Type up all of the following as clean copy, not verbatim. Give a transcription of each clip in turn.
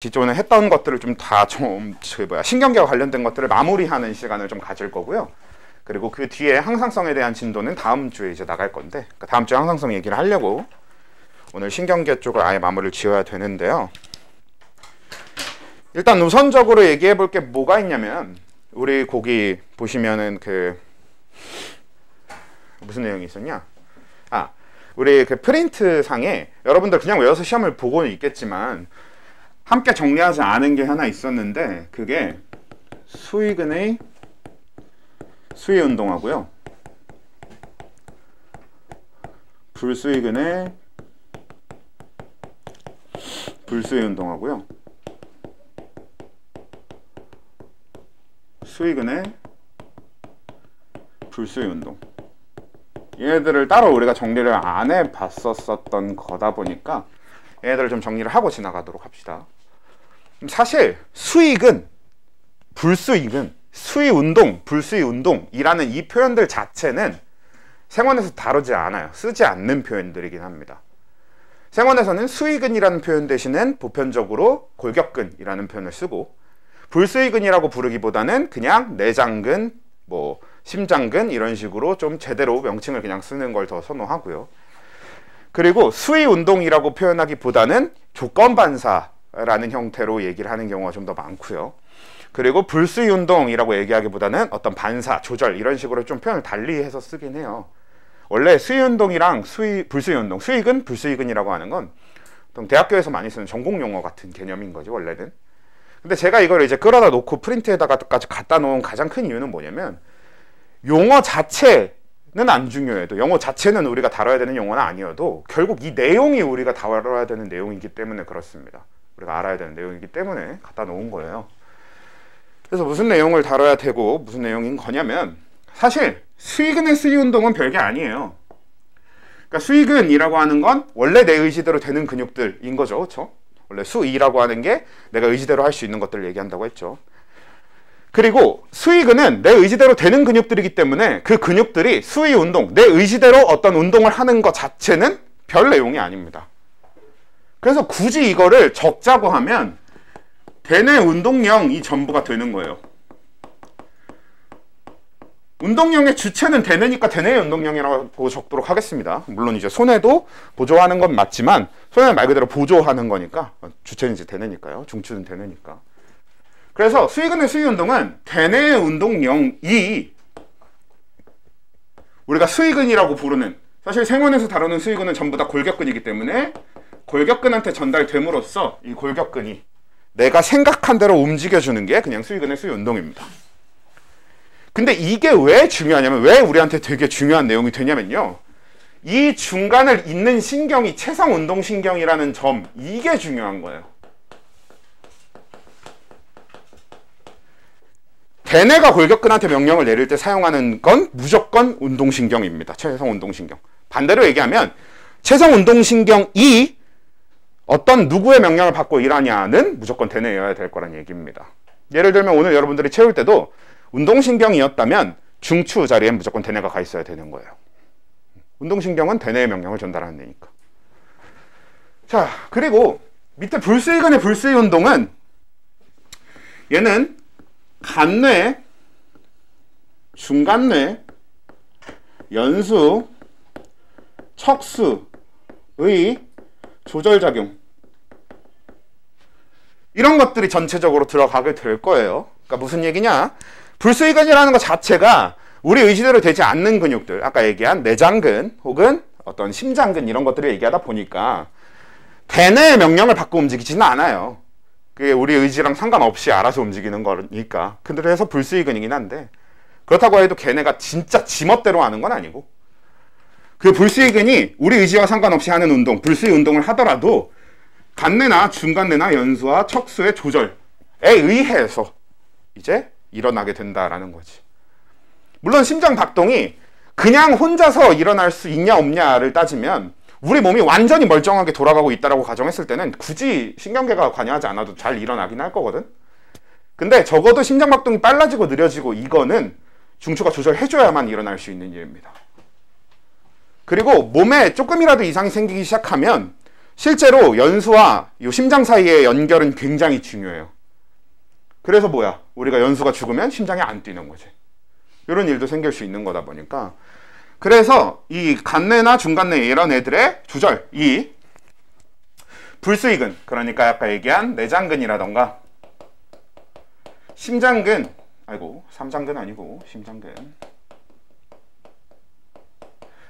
기존에 했던 것들을 좀 다 신경계와 관련된 것들을 마무리하는 시간을 좀 가질 거고요. 그리고 그 뒤에 항상성에 대한 진도는 다음 주에 이제 나갈 건데, 그러니까 다음 주에 항상성 얘기를 하려고 오늘 신경계 쪽을 아예 마무리를 지어야 되는데요. 일단 우선적으로 얘기해 볼 게 뭐가 있냐면, 우리 거기 보시면은 무슨 내용이 있었냐? 우리 그 프린트 상에 여러분들 그냥 외워서 시험을 보고는 있겠지만 함께 정리하지 않은 게 하나 있었는데, 그게 수익은의 수익운동하고요, 불수익은의 불수익운동하고요, 수익은의 불수익운동, 얘네들을 따로 우리가 정리를 안 해봤었던 거다 보니까 얘네들을 좀 정리를 하고 지나가도록 합시다. 사실 수익은, 불수익은, 수익운동, 불수익운동이라는 이 표현들 자체는 생원에서 다루지 않아요. 쓰지 않는 표현들이긴 합니다. 생원에서는 수익은이라는 표현 대신엔 보편적으로 골격근이라는 표현을 쓰고, 불수익은이라고 부르기보다는 그냥 내장근, 심장근 이런 식으로 좀 제대로 명칭을 그냥 쓰는 걸 더 선호하고요. 그리고 수익운동이라고 표현하기보다는 조건반사라는 형태로 얘기를 하는 경우가 좀 더 많고요. 그리고 불수익운동이라고 얘기하기보다는 어떤 반사, 조절 이런 식으로 좀 표현을 달리해서 쓰긴 해요. 원래 수익운동이랑 불수익운동, 수익은, 불수익은이라고 하는 건 대학교에서 많이 쓰는 전공용어 같은 개념인 거지 원래는. 근데 제가 이걸 이제 끌어다 놓고 프린트에다가까지 갖다 놓은 가장 큰 이유는 뭐냐면, 용어 자체는 안 중요해도, 영어 자체는 우리가 다뤄야 되는 용어는 아니어도 결국 이 내용이 우리가 다뤄야 되는 내용이기 때문에 그렇습니다. 우리가 알아야 되는 내용이기 때문에 갖다 놓은 거예요. 그래서 무슨 내용을 다뤄야 되고 무슨 내용인 거냐면, 사실 수익은의 수익운동은 별게 아니에요. 그러니까 수익은이라고 하는 건 원래 내 의지대로 되는 근육들인 거죠. 그렇죠? 원래 수이라고 하는 게 내가 의지대로 할 수 있는 것들을 얘기한다고 했죠. 그리고 수익은은 내 의지대로 되는 근육들이기 때문에 그 근육들이 수익운동, 내 의지대로 어떤 운동을 하는 것 자체는 별 내용이 아닙니다. 그래서 굳이 이거를 적자고 하면 대뇌 운동령이 전부가 되는 거예요. 운동령의 주체는 대뇌니까 대뇌의 운동령이라고 적도록 하겠습니다. 물론 이제 손해도 보조하는 건 맞지만, 손해는 말 그대로 보조하는 거니까, 주체는 이제 대뇌니까요. 중추는 대뇌니까. 그래서 수익은의 수익운동은 대뇌의 운동령이 우리가 수익은이라고 부르는, 사실 생원에서 다루는 수익은은 전부 다 골격근이기 때문에 골격근한테 전달됨으로써 이 골격근이 내가 생각한 대로 움직여주는 게 그냥 수익은의 수익운동입니다. 근데 이게 왜 중요하냐면, 왜 우리한테 되게 중요한 내용이 되냐면요, 이 중간을 잇는 신경이 체성운동신경이라는 점, 이게 중요한 거예요. 대뇌가 골격근한테 명령을 내릴 때 사용하는 건 무조건 운동신경입니다. 체성운동신경. 반대로 얘기하면 체성운동신경이 어떤 누구의 명령을 받고 일하냐는 무조건 대뇌여야 될 거란 얘기입니다. 예를 들면 오늘 여러분들이 채울 때도 운동신경이었다면 중추 자리엔 무조건 대뇌가 가 있어야 되는 거예요. 운동신경은 대뇌의 명령을 전달하는 데니까. 자, 그리고 밑에 불수익은의 불수익운동은, 얘는 간뇌, 중간뇌, 연수, 척수의 조절작용, 이런 것들이 전체적으로 들어가게 될 거예요. 그러니까 무슨 얘기냐, 불수익근이라는 것 자체가 우리 의지대로 되지 않는 근육들, 아까 얘기한 내장근 혹은 어떤 심장근 이런 것들을 얘기하다 보니까 대뇌의 명령을 받고 움직이지는 않아요. 그게 우리 의지랑 상관없이 알아서 움직이는 거니까. 그래서 불수익근이긴 한데, 그렇다고 해도 걔네가 진짜 지멋대로 하는 건 아니고, 그 불수익근이 우리 의지와 상관없이 하는 운동, 불수익 운동을 하더라도 간뇌나 중간뇌나 연수와 척수의 조절에 의해서 이제 일어나게 된다라는 거지. 물론 심장 박동이 그냥 혼자서 일어날 수 있냐 없냐를 따지면 우리 몸이 완전히 멀쩡하게 돌아가고 있다라고 가정했을 때는 굳이 신경계가 관여하지 않아도 잘 일어나긴 할 거거든. 근데 적어도 심장 박동이 빨라지고 느려지고 이거는 중추가 조절해줘야만 일어날 수 있는 일입니다. 그리고 몸에 조금이라도 이상이 생기기 시작하면 실제로 연수와 이 심장 사이의 연결은 굉장히 중요해요. 그래서 뭐야? 우리가 연수가 죽으면 심장이 안 뛰는 거지. 이런 일도 생길 수 있는 거다 보니까. 그래서 이 간내나 중간내 이런 애들의 조절, 이 불수의근, 그러니까 아까 얘기한 내장근이라던가 심장근, 삼장근 아니고 심장근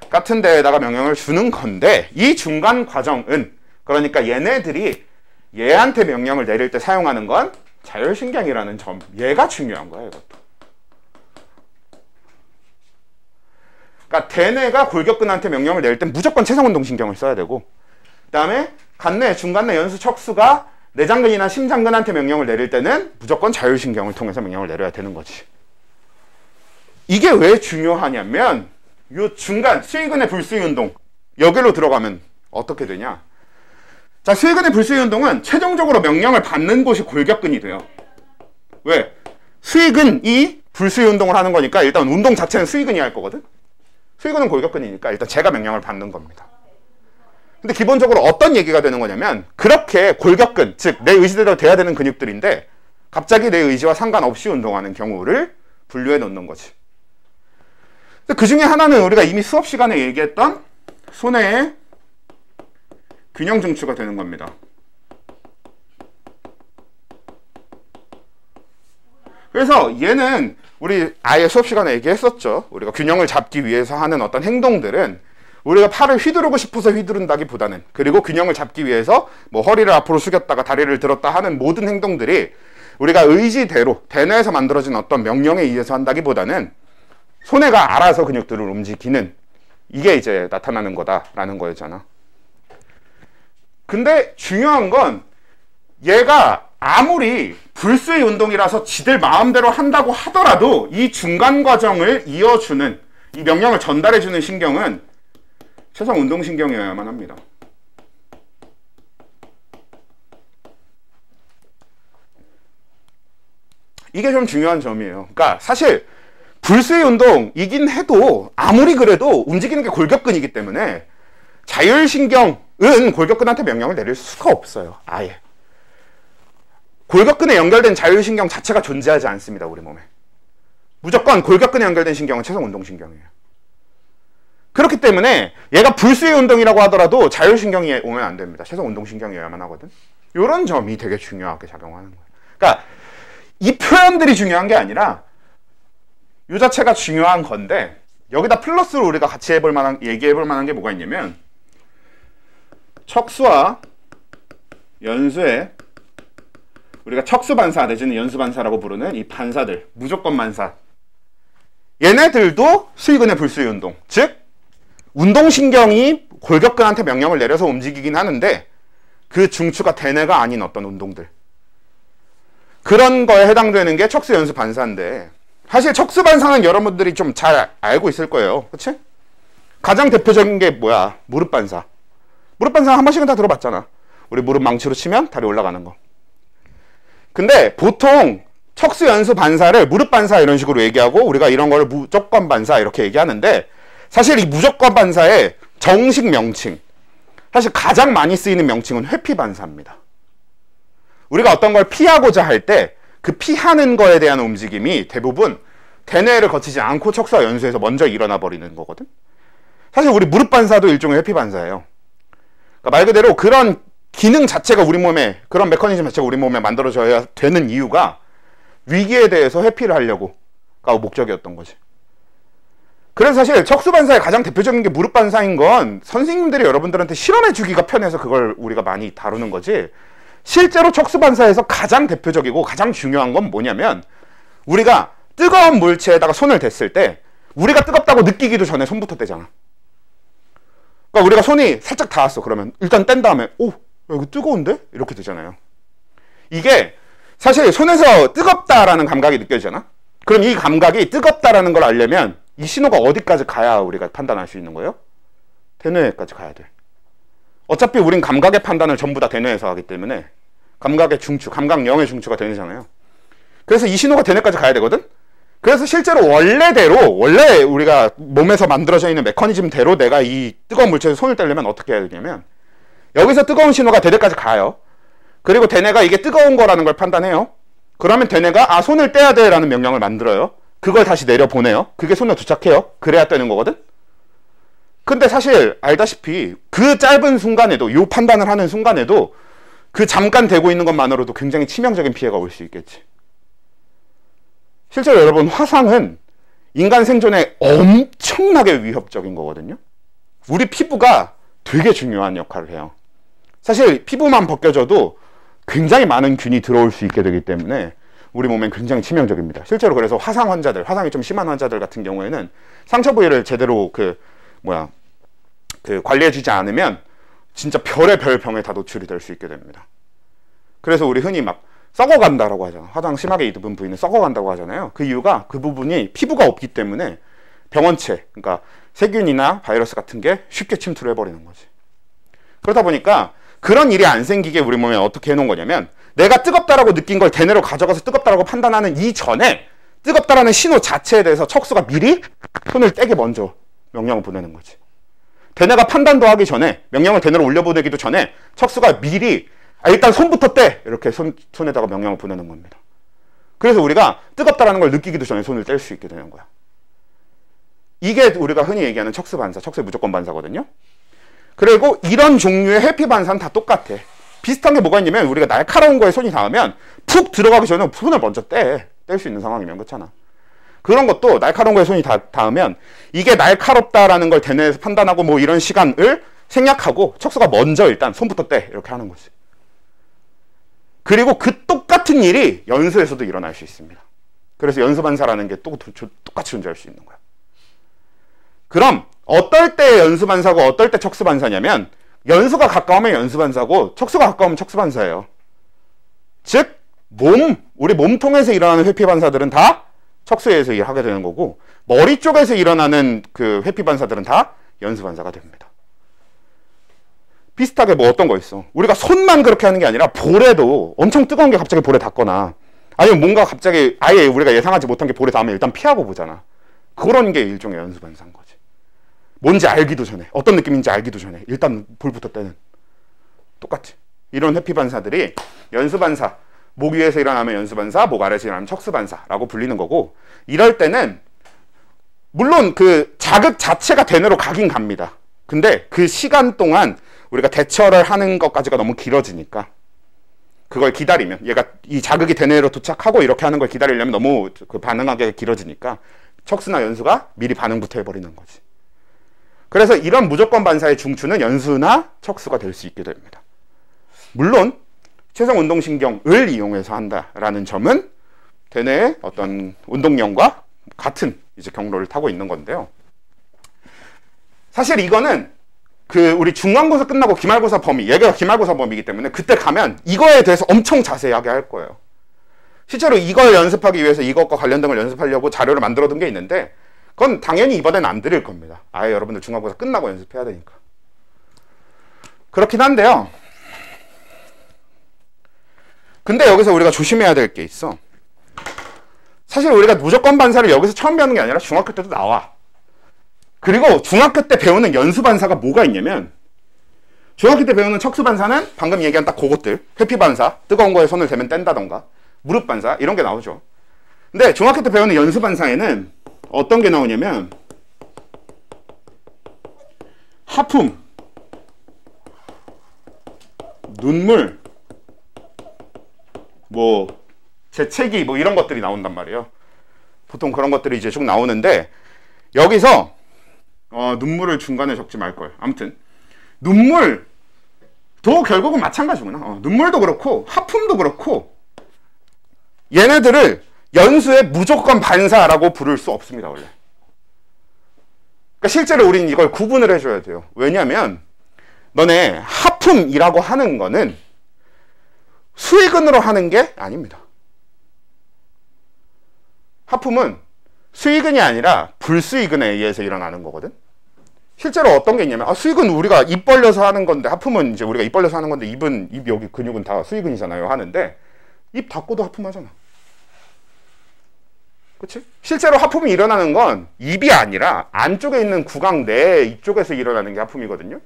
같은 데에다가 명령을 주는 건데, 이 중간 과정은, 그러니까 얘네들이 얘한테 명령을 내릴 때 사용하는 건 자율신경이라는 점, 얘가 중요한 거야, 이것도. 그러니까 대뇌가 골격근한테 명령을 내릴 땐 무조건 체성운동신경을 써야 되고, 그 다음에 간내, 중간내, 연수, 척수가 내장근이나 심장근한테 명령을 내릴 때는 무조건 자율신경을 통해서 명령을 내려야 되는 거지. 이게 왜 중요하냐면 요 중간 수의근의 불수의 운동, 여기로 들어가면 어떻게 되냐. 자, 수의근의 불수의 운동은 최종적으로 명령을 받는 곳이 골격근이 돼요. 왜? 수의근이 불수의 운동을 하는 거니까 일단 운동 자체는 수의근이 할 거거든. 수의근은 골격근이니까 일단 제가 명령을 받는 겁니다. 근데 기본적으로 어떤 얘기가 되는 거냐면, 그렇게 골격근, 즉 내 의지대로 돼야 되는 근육들인데 갑자기 내 의지와 상관없이 운동하는 경우를 분류해 놓는 거지. 그 중에 하나는 우리가 이미 수업 시간에 얘기했던 손해의 균형 중추가 되는 겁니다. 그래서 얘는 우리 아예 수업 시간에 얘기했었죠. 우리가 균형을 잡기 위해서 하는 어떤 행동들은 우리가 팔을 휘두르고 싶어서 휘두른다기보다는, 그리고 균형을 잡기 위해서 뭐 허리를 앞으로 숙였다가 다리를 들었다 하는 모든 행동들이 우리가 의지대로 대뇌에서 만들어진 어떤 명령에 의해서 한다기보다는 손해가 알아서 근육들을 움직이는, 이게 이제 나타나는 거다라는 거였잖아. 근데 중요한 건 얘가 아무리 불수의 운동이라서 지들 마음대로 한다고 하더라도 이 중간 과정을 이어주는, 이 명령을 전달해주는 신경은 최소한 운동신경이어야만 합니다. 이게 좀 중요한 점이에요. 그러니까 사실 불수의 운동이긴 해도 아무리 그래도 움직이는 게 골격근이기 때문에 자율신경은 골격근한테 명령을 내릴 수가 없어요. 아예. 골격근에 연결된 자율신경 자체가 존재하지 않습니다, 우리 몸에. 무조건 골격근에 연결된 신경은 최소 운동신경이에요. 그렇기 때문에 얘가 불수의 운동이라고 하더라도 자율신경이 오면 안 됩니다. 최소 운동신경이어야만 하거든. 이런 점이 되게 중요하게 작용하는 거예요. 그러니까 이 표현들이 중요한 게 아니라 이 자체가 중요한 건데, 여기다 플러스로 우리가 같이 해볼 만한, 얘기해볼 만한 게 뭐가 있냐면, 척수와 연수의, 우리가 척수반사 내지는 연수반사라고 부르는 이 반사들, 무조건반사, 얘네들도 수의근의 불수의 운동, 즉 운동신경이 골격근한테 명령을 내려서 움직이긴 하는데 그 중추가 대뇌가 아닌 어떤 운동들, 그런 거에 해당되는 게 척수 연수 반사인데, 사실 척수 반사는 여러분들이 좀 잘 알고 있을 거예요. 그치? 가장 대표적인 게 뭐야? 무릎 반사. 무릎 반사 한 번씩은 다 들어봤잖아. 우리 무릎 망치로 치면 다리 올라가는 거. 근데 보통 척수 연수 반사를 무릎 반사 이런 식으로 얘기하고, 우리가 이런 걸 무조건 반사 이렇게 얘기하는데, 사실 이 무조건 반사의 정식 명칭, 사실 가장 많이 쓰이는 명칭은 회피 반사입니다. 우리가 어떤 걸 피하고자 할 때 그 피하는 거에 대한 움직임이 대부분 대뇌를 거치지 않고 척수와 연수에서 먼저 일어나 버리는 거거든. 사실 우리 무릎 반사도 일종의 회피 반사예요. 그러니까 말 그대로 그런 기능 자체가 우리 몸에, 그런 메커니즘 자체가 우리 몸에 만들어져야 되는 이유가 위기에 대해서 회피를 하려고가 목적이었던 거지. 그래서 사실 척수 반사의 가장 대표적인 게 무릎 반사인 건 선생님들이 여러분들한테 실험해 주기가 편해서 그걸 우리가 많이 다루는 거지, 실제로 척수 반사에서 가장 대표적이고 가장 중요한 건 뭐냐면, 우리가 뜨거운 물체에다가 손을 댔을 때 우리가 뜨겁다고 느끼기도 전에 손부터 떼잖아. 그러니까 우리가 손이 살짝 닿았어. 그러면 일단 뗀 다음에 오, 이거 뜨거운데? 이렇게 되잖아요. 이게 사실 손에서 뜨겁다라는 감각이 느껴지잖아. 그럼 이 감각이 뜨겁다라는 걸 알려면 이 신호가 어디까지 가야 우리가 판단할 수 있는 거예요? 대뇌까지 가야 돼. 어차피 우린 감각의 판단을 전부 다 대뇌에서 하기 때문에 감각의 중추, 감각 0의 중추가 대뇌잖아요. 그래서 이 신호가 대뇌까지 가야 되거든? 그래서 실제로 원래 우리가 몸에서 만들어져 있는 메커니즘대로 내가 이 뜨거운 물체에서 손을 떼려면 어떻게 해야 되냐면, 여기서 뜨거운 신호가 대뇌까지 가요. 그리고 대뇌가 이게 뜨거운 거라는 걸 판단해요. 그러면 대뇌가 손을 떼야 돼 라는 명령을 만들어요. 그걸 다시 내려보내요. 그게 손에 도착해요. 그래야 떼는 거거든. 근데 사실 알다시피 그 짧은 순간에도, 요 판단을 하는 순간에도 그 잠깐 되고 있는 것만으로도 굉장히 치명적인 피해가 올 수 있겠지. 실제로 여러분, 화상은 인간 생존에 엄청나게 위협적인 거거든요. 우리 피부가 되게 중요한 역할을 해요. 사실 피부만 벗겨져도 굉장히 많은 균이 들어올 수 있게 되기 때문에 우리 몸엔 굉장히 치명적입니다. 실제로 그래서 화상 환자들, 화상이 좀 심한 환자들 같은 경우에는 상처 부위를 제대로 관리해주지 않으면 진짜 별의 별 병에 다 노출이 될 수 있게 됩니다. 그래서 우리 흔히 막 썩어간다라고 하잖아. 화상 심하게 입은 부위는 썩어간다고 하잖아요. 그 이유가 그 부분이 피부가 없기 때문에 병원체, 그러니까 세균이나 바이러스 같은 게 쉽게 침투를 해버리는 거지. 그러다 보니까 그런 일이 안 생기게 우리 몸에 어떻게 해놓은 거냐면, 내가 뜨겁다라고 느낀 걸 대뇌로 가져가서 뜨겁다라고 판단하는 이전에 뜨겁다라는 신호 자체에 대해서 척수가 미리 손을 떼게 먼저 명령을 보내는 거지. 대뇌가 판단도 하기 전에, 명령을 대뇌로 올려보내기도 전에 척수가 미리 일단 손부터 떼! 이렇게 손에다가 명령을 보내는 겁니다. 그래서 우리가 뜨겁다라는 걸 느끼기도 전에 손을 뗄 수 있게 되는 거야. 이게 우리가 흔히 얘기하는 척수 반사, 척수의 무조건 반사거든요. 그리고 이런 종류의 회피 반사는 다 똑같아. 비슷한 게 뭐가 있냐면, 우리가 날카로운 거에 손이 닿으면 푹 들어가기 전에 손을 먼저 뗄 수 있는 상황이면, 그렇잖아. 그런 것도 날카로운 거에 손이 닿으면 이게 날카롭다라는 걸 대뇌에서 판단하고 뭐 이런 시간을 생략하고 척수가 먼저 일단 손부터 떼! 이렇게 하는 거지. 그리고 그 똑같은 일이 연수에서도 일어날 수 있습니다. 그래서 연수반사라는 게 똑같이 존재할 수 있는 거야. 그럼 어떨 때 연수반사고 어떨 때 척수반사냐면, 연수가 가까우면 연수반사고 척수가 가까우면 척수반사예요. 즉 우리 몸통에서 일어나는 회피반사들은 다 척수에서 일하게 되는 거고, 머리 쪽에서 일어나는 그 회피반사들은 다 연수반사가 됩니다. 비슷하게 뭐 어떤 거 있어. 우리가 손만 그렇게 하는 게 아니라 볼에도 엄청 뜨거운 게 갑자기 볼에 닿거나, 아니면 뭔가 갑자기 아예 우리가 예상하지 못한 게 볼에 닿으면 일단 피하고 보잖아. 그런 게 일종의 연수반사인 거지. 뭔지 알기도 전에, 어떤 느낌인지 알기도 전에 일단 볼부터 떼는. 똑같지. 이런 회피반사들이 연수반사, 목 위에서 일어나면 연수반사, 목 아래에서 일어나면 척수반사라고 불리는 거고, 이럴 때는 물론 그 자극 자체가 대뇌로 가긴 갑니다. 근데 그 시간 동안 우리가 대처를 하는 것까지가 너무 길어지니까, 그걸 기다리면, 얘가 이 자극이 대뇌로 도착하고 이렇게 하는 걸 기다리려면 너무 그 반응하기가 길어지니까 척수나 연수가 미리 반응부터 해버리는 거지. 그래서 이런 무조건 반사의 중추는 연수나 척수가 될 수 있게 됩니다. 물론 최성운동신경을 이용해서 한다라는 점은 대뇌의 어떤 운동량과 같은 이제 경로를 타고 있는 건데요. 사실 이거는 우리 중간고사 끝나고 기말고사 범위, 얘가 기말고사 범위이기 때문에 그때 가면 이거에 대해서 엄청 자세하게 할 거예요. 실제로 이걸 연습하기 위해서 이것과 관련된 걸 연습하려고 자료를 만들어 둔 게 있는데, 그건 당연히 이번엔 안 드릴 겁니다. 아예 여러분들 중간고사 끝나고 연습해야 되니까. 그렇긴 한데요. 근데 여기서 우리가 조심해야 될 게 있어. 사실 우리가 무조건 반사를 여기서 처음 배우는 게 아니라 중학교 때도 나와. 그리고 중학교 때 배우는 연수 반사가 뭐가 있냐면, 중학교 때 배우는 척수 반사는 방금 얘기한 딱 그것들, 회피 반사, 뜨거운 거에 손을 대면 뗀다던가, 무릎 반사 이런 게 나오죠. 근데 중학교 때 배우는 연수 반사에는 어떤 게 나오냐면, 하품, 눈물, 뭐 재채기 뭐 이런 것들이 나온단 말이에요. 보통 그런 것들이 이제 쭉 나오는데, 여기서 눈물을 중간에 적지 말걸. 아무튼 눈물도 결국은 마찬가지구나. 눈물도 그렇고 하품도 그렇고 얘네들을 연수의 무조건 반사라고 부를 수 없습니다, 원래. 그러니까 실제로 우리는 이걸 구분을 해줘야 돼요. 왜냐하면 너네 하품이라고 하는 거는 수의근으로 하는 게 아닙니다. 하품은 수의근이 아니라 불수의근에 의해서 일어나는 거거든. 실제로 어떤 게 있냐면, 수의근 우리가 입 벌려서 하는 건데, 하품은 이제 우리가 입 벌려서 하는 건데, 입 여기 근육은 다 수의근이잖아요, 하는데 입 닫고도 하품하잖아. 그치? 실제로 하품이 일어나는 건 입이 아니라 안쪽에 있는 구강 내 이쪽에서 일어나는 게 하품이거든요.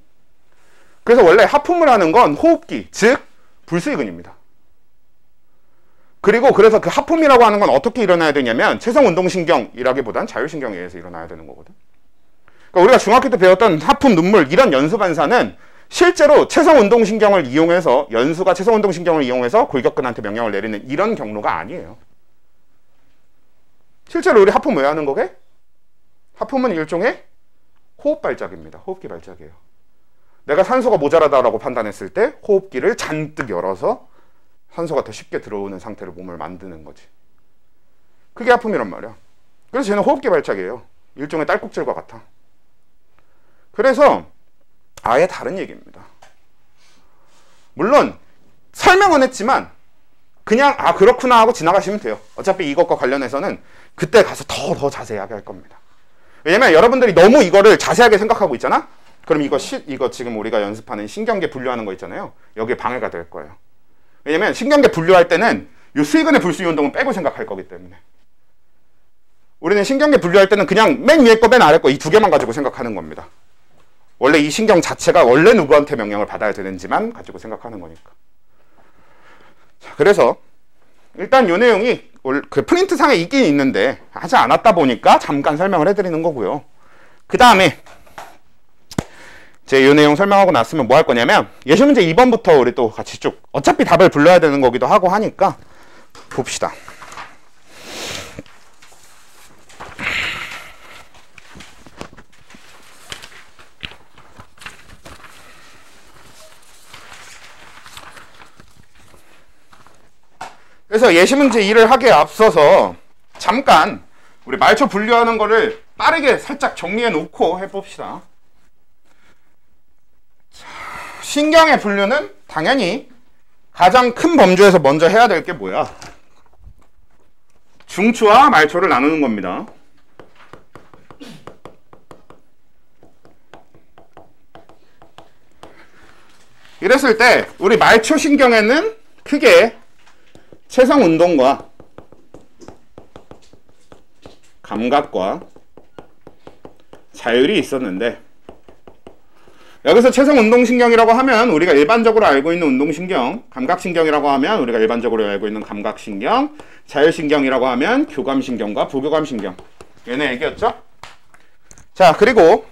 그래서 원래 하품을 하는 건 호흡기, 즉 불수의근입니다. 그리고 그래서 그 하품이라고 하는 건 어떻게 일어나야 되냐면 체성운동신경이라기보단 자율신경에 의해서 일어나야 되는 거거든. 그러니까 우리가 중학교 때 배웠던 하품, 눈물 이런 연수 반사는 실제로 체성운동신경을 이용해서, 연수가 체성운동신경을 이용해서 골격근한테 명령을 내리는 이런 경로가 아니에요. 실제로 우리 하품 왜 하는 거게? 하품은 일종의 호흡 발작입니다. 호흡기 발작이에요. 내가 산소가 모자라다라고 판단했을 때 호흡기를 잔뜩 열어서 산소가 더 쉽게 들어오는 상태로 몸을 만드는 거지. 그게 하품이란 말이야. 그래서 쟤는 호흡기 발작이에요. 일종의 딸꾹질과 같아. 그래서 아예 다른 얘기입니다. 물론 설명은 했지만 그냥 아 그렇구나 하고 지나가시면 돼요. 어차피 이것과 관련해서는 그때 가서 더 자세하게 할 겁니다. 왜냐면 여러분들이 너무 이거를 자세하게 생각하고 있잖아? 그럼 이거 지금 우리가 연습하는 신경계 분류하는 거 있잖아요. 여기에 방해가 될 거예요. 왜냐면 신경계 분류할 때는 이 수의근의 불수의 운동은 빼고 생각할 거기 때문에. 우리는 신경계 분류할 때는 그냥 맨 위에 거 맨 아래 거 이 두 개만 가지고 생각하는 겁니다. 원래 이 신경 자체가 원래 누구한테 명령을 받아야 되는지만 가지고 생각하는 거니까. 자, 그래서 일단 이 내용이 그 프린트상에 있긴 있는데 하지 않았다 보니까 잠깐 설명을 해드리는 거고요. 그 다음에 이 내용 설명하고 났으면 뭐 할 거냐면 예시문제 2번부터 우리 또 같이 쭉 어차피 답을 불러야 되는 거기도 하고 하니까 봅시다. 그래서 예시문제 2를 하기에 앞서서 잠깐 우리 말초 분류하는 거를 빠르게 살짝 정리해 놓고 해봅시다. 신경의 분류는 당연히 가장 큰 범주에서 먼저 해야 될 게 뭐야? 중추와 말초를 나누는 겁니다. 이랬을 때 우리 말초 신경에는 크게 체성운동과 감각과 자율이 있었는데 여기서 체성운동신경이라고 하면 우리가 일반적으로 알고 있는 운동신경, 감각신경이라고 하면 우리가 일반적으로 알고 있는 감각신경, 자율신경이라고 하면 교감신경과 부교감신경, 얘네 얘기였죠? 자, 그리고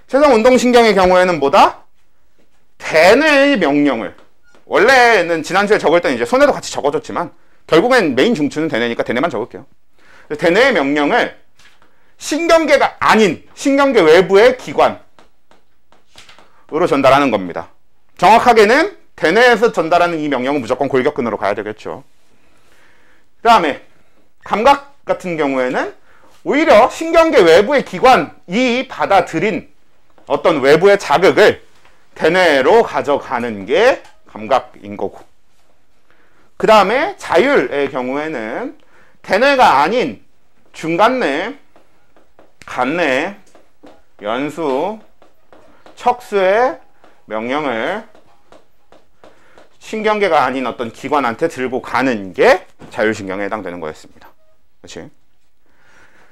체성운동신경의 경우에는 뭐다? 대뇌의 명령을, 원래는 지난주에 적을 때는 이제 손에도 같이 적어줬지만 결국엔 메인 중추는 대뇌니까 대뇌만 적을게요. 대뇌의 명령을 신경계가 아닌 신경계 외부의 기관 으로 전달하는 겁니다. 정확하게는 대뇌에서 전달하는 이 명령은 무조건 골격근으로 가야 되겠죠. 그 다음에 감각 같은 경우에는 오히려 신경계 외부의 기관이 받아들인 어떤 외부의 자극을 대뇌로 가져가는 게 감각인 거고, 그 다음에 자율의 경우에는 대뇌가 아닌 중간뇌, 간뇌, 연수, 척수의 명령을 신경계가 아닌 어떤 기관한테 들고 가는 게 자율신경에 해당되는 거였습니다. 그렇지?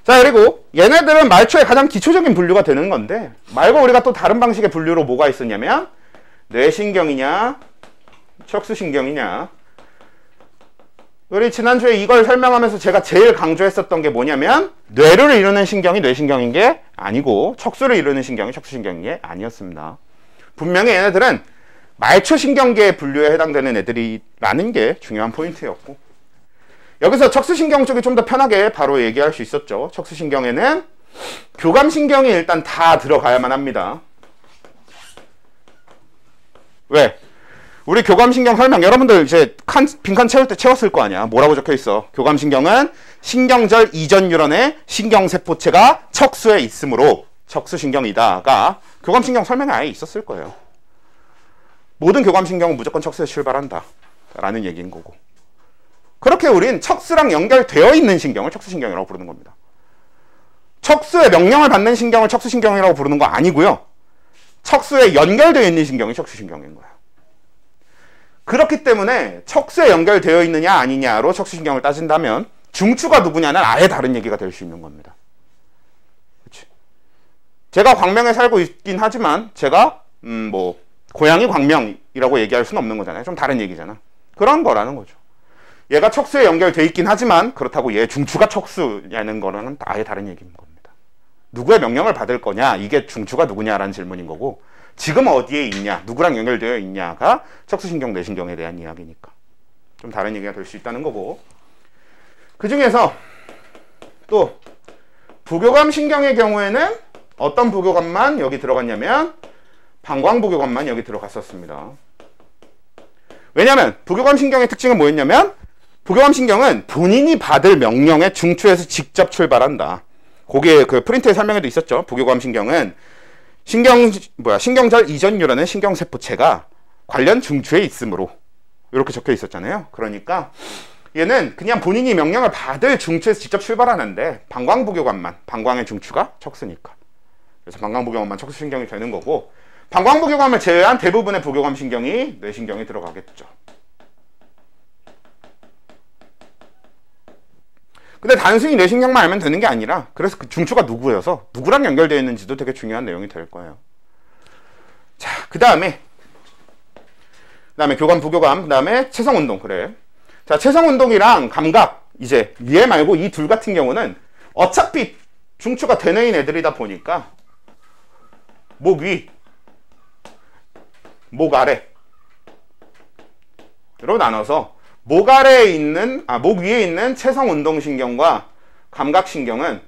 자, 그리고 얘네들은 말초의 가장 기초적인 분류가 되는 건데 말고 우리가 또 다른 방식의 분류로 뭐가 있었냐면 뇌신경이냐 척수신경이냐. 우리 지난주에 이걸 설명하면서 제가 제일 강조했었던 게 뭐냐면 뇌를 이루는 신경이 뇌신경인 게 아니고 척수를 이루는 신경이 척수신경인 게 아니었습니다. 분명히 얘네들은 말초신경계 분류에 해당되는 애들이라는 게 중요한 포인트였고, 여기서 척수신경 쪽이 좀 더 편하게 바로 얘기할 수 있었죠. 척수신경에는 교감신경이 일단 다 들어가야만 합니다. 왜? 우리 교감신경 설명 여러분들 이제 빈칸 채울 때 채웠을 거 아니야. 뭐라고 적혀 있어? 교감신경은 신경절 이전 뉴런의 신경세포체가 척수에 있으므로 척수신경이다가 교감신경 설명에 아예 있었을 거예요. 모든 교감신경은 무조건 척수에 출발한다 라는 얘기인 거고, 그렇게 우린 척수랑 연결되어 있는 신경을 척수신경이라고 부르는 겁니다. 척수에 명령을 받는 신경을 척수신경이라고 부르는 거 아니고요, 척수에 연결되어 있는 신경이 척수신경인 거예요. 그렇기 때문에 척수에 연결되어 있느냐 아니냐로 척수신경을 따진다면 중추가 누구냐는 아예 다른 얘기가 될 수 있는 겁니다. 그치? 제가 광명에 살고 있긴 하지만 제가 뭐 고양이 광명이라고 얘기할 수는 없는 거잖아요. 좀 다른 얘기잖아. 그런 거라는 거죠. 얘가 척수에 연결돼 있긴 하지만 그렇다고 얘 중추가 척수냐는 거는 아예 다른 얘기인 겁니다. 누구의 명령을 받을 거냐, 이게 중추가 누구냐라는 질문인 거고, 지금 어디에 있냐, 누구랑 연결되어 있냐가 척수신경, 뇌신경에 대한 이야기니까 좀 다른 얘기가 될 수 있다는 거고, 그 중에서 또 부교감 신경의 경우에는 어떤 부교감만 여기 들어갔냐면 방광부교감만 여기 들어갔었습니다. 왜냐면 부교감 신경의 특징은 뭐였냐면, 부교감 신경은 본인이 받을 명령에 중추에서 직접 출발한다. 거기에 그 프린트에 설명에도 있었죠. 부교감 신경은 신경절 이전류라는 신경세포체가 관련 중추에 있으므로 이렇게 적혀 있었잖아요. 그러니까 얘는 그냥 본인이 명령을 받을 중추에서 직접 출발하는데, 방광부교감만, 방광의 중추가 척수니까, 그래서 방광부교감만 척수신경이 되는 거고, 방광부교감을 제외한 대부분의 부교감 신경이 뇌신경이 들어가겠죠. 근데 단순히 뇌신경만 알면 되는 게 아니라, 그래서 그 중추가 누구여서 누구랑 연결되어 있는지도 되게 중요한 내용이 될 거예요. 자, 그 다음에 교감, 부교감, 그 다음에 체성운동. 그래. 자, 체성운동이랑 감각, 이제 얘 말고 이 둘 같은 경우는 어차피 중추가 되뇌인 애들이다 보니까 목 위, 목 아래로 나눠서 목 아래에 있는, 목 위에 있는 체성운동신경과 감각신경은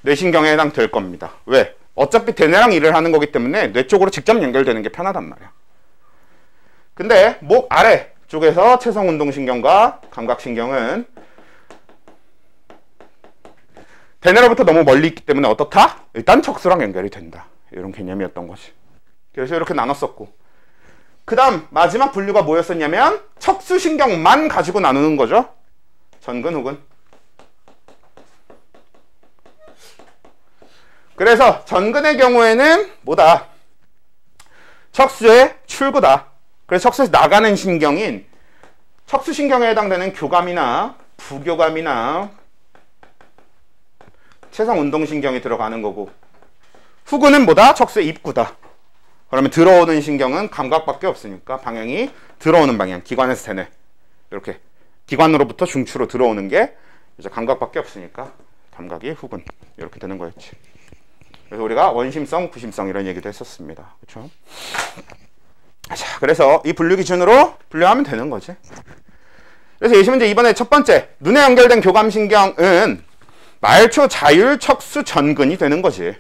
뇌신경에 해당될 겁니다. 왜? 어차피 대뇌랑 일을 하는 거기 때문에 뇌 쪽으로 직접 연결되는 게 편하단 말이야. 근데 목 아래 쪽에서 체성운동신경과 감각신경은 대뇌로부터 너무 멀리 있기 때문에 어떻다? 일단 척수랑 연결이 된다. 이런 개념이었던 거지. 그래서 이렇게 나눴었고, 그 다음 마지막 분류가 뭐였었냐면 척수신경만 가지고 나누는 거죠. 전근, 후근. 그래서 전근의 경우에는 뭐다? 척수의 출구다. 그래서 척수에서 나가는 신경인 척수신경에 해당되는 교감이나 부교감이나 체성운동신경이 들어가는 거고, 후근은 뭐다? 척수의 입구다. 그러면 들어오는 신경은 감각밖에 없으니까 방향이 들어오는 방향, 기관에서 대뇌, 이렇게 기관으로부터 중추로 들어오는 게 이제 감각밖에 없으니까 감각이 후근, 이렇게 되는 거였지. 그래서 우리가 원심성, 부심성 이런 얘기도 했었습니다. 그렇죠? 자, 그래서 이 분류 기준으로 분류하면 되는 거지. 그래서 예시 문제 2번에 첫 번째, 눈에 연결된 교감신경은 말초, 자율, 척수, 전근이 되는 거지.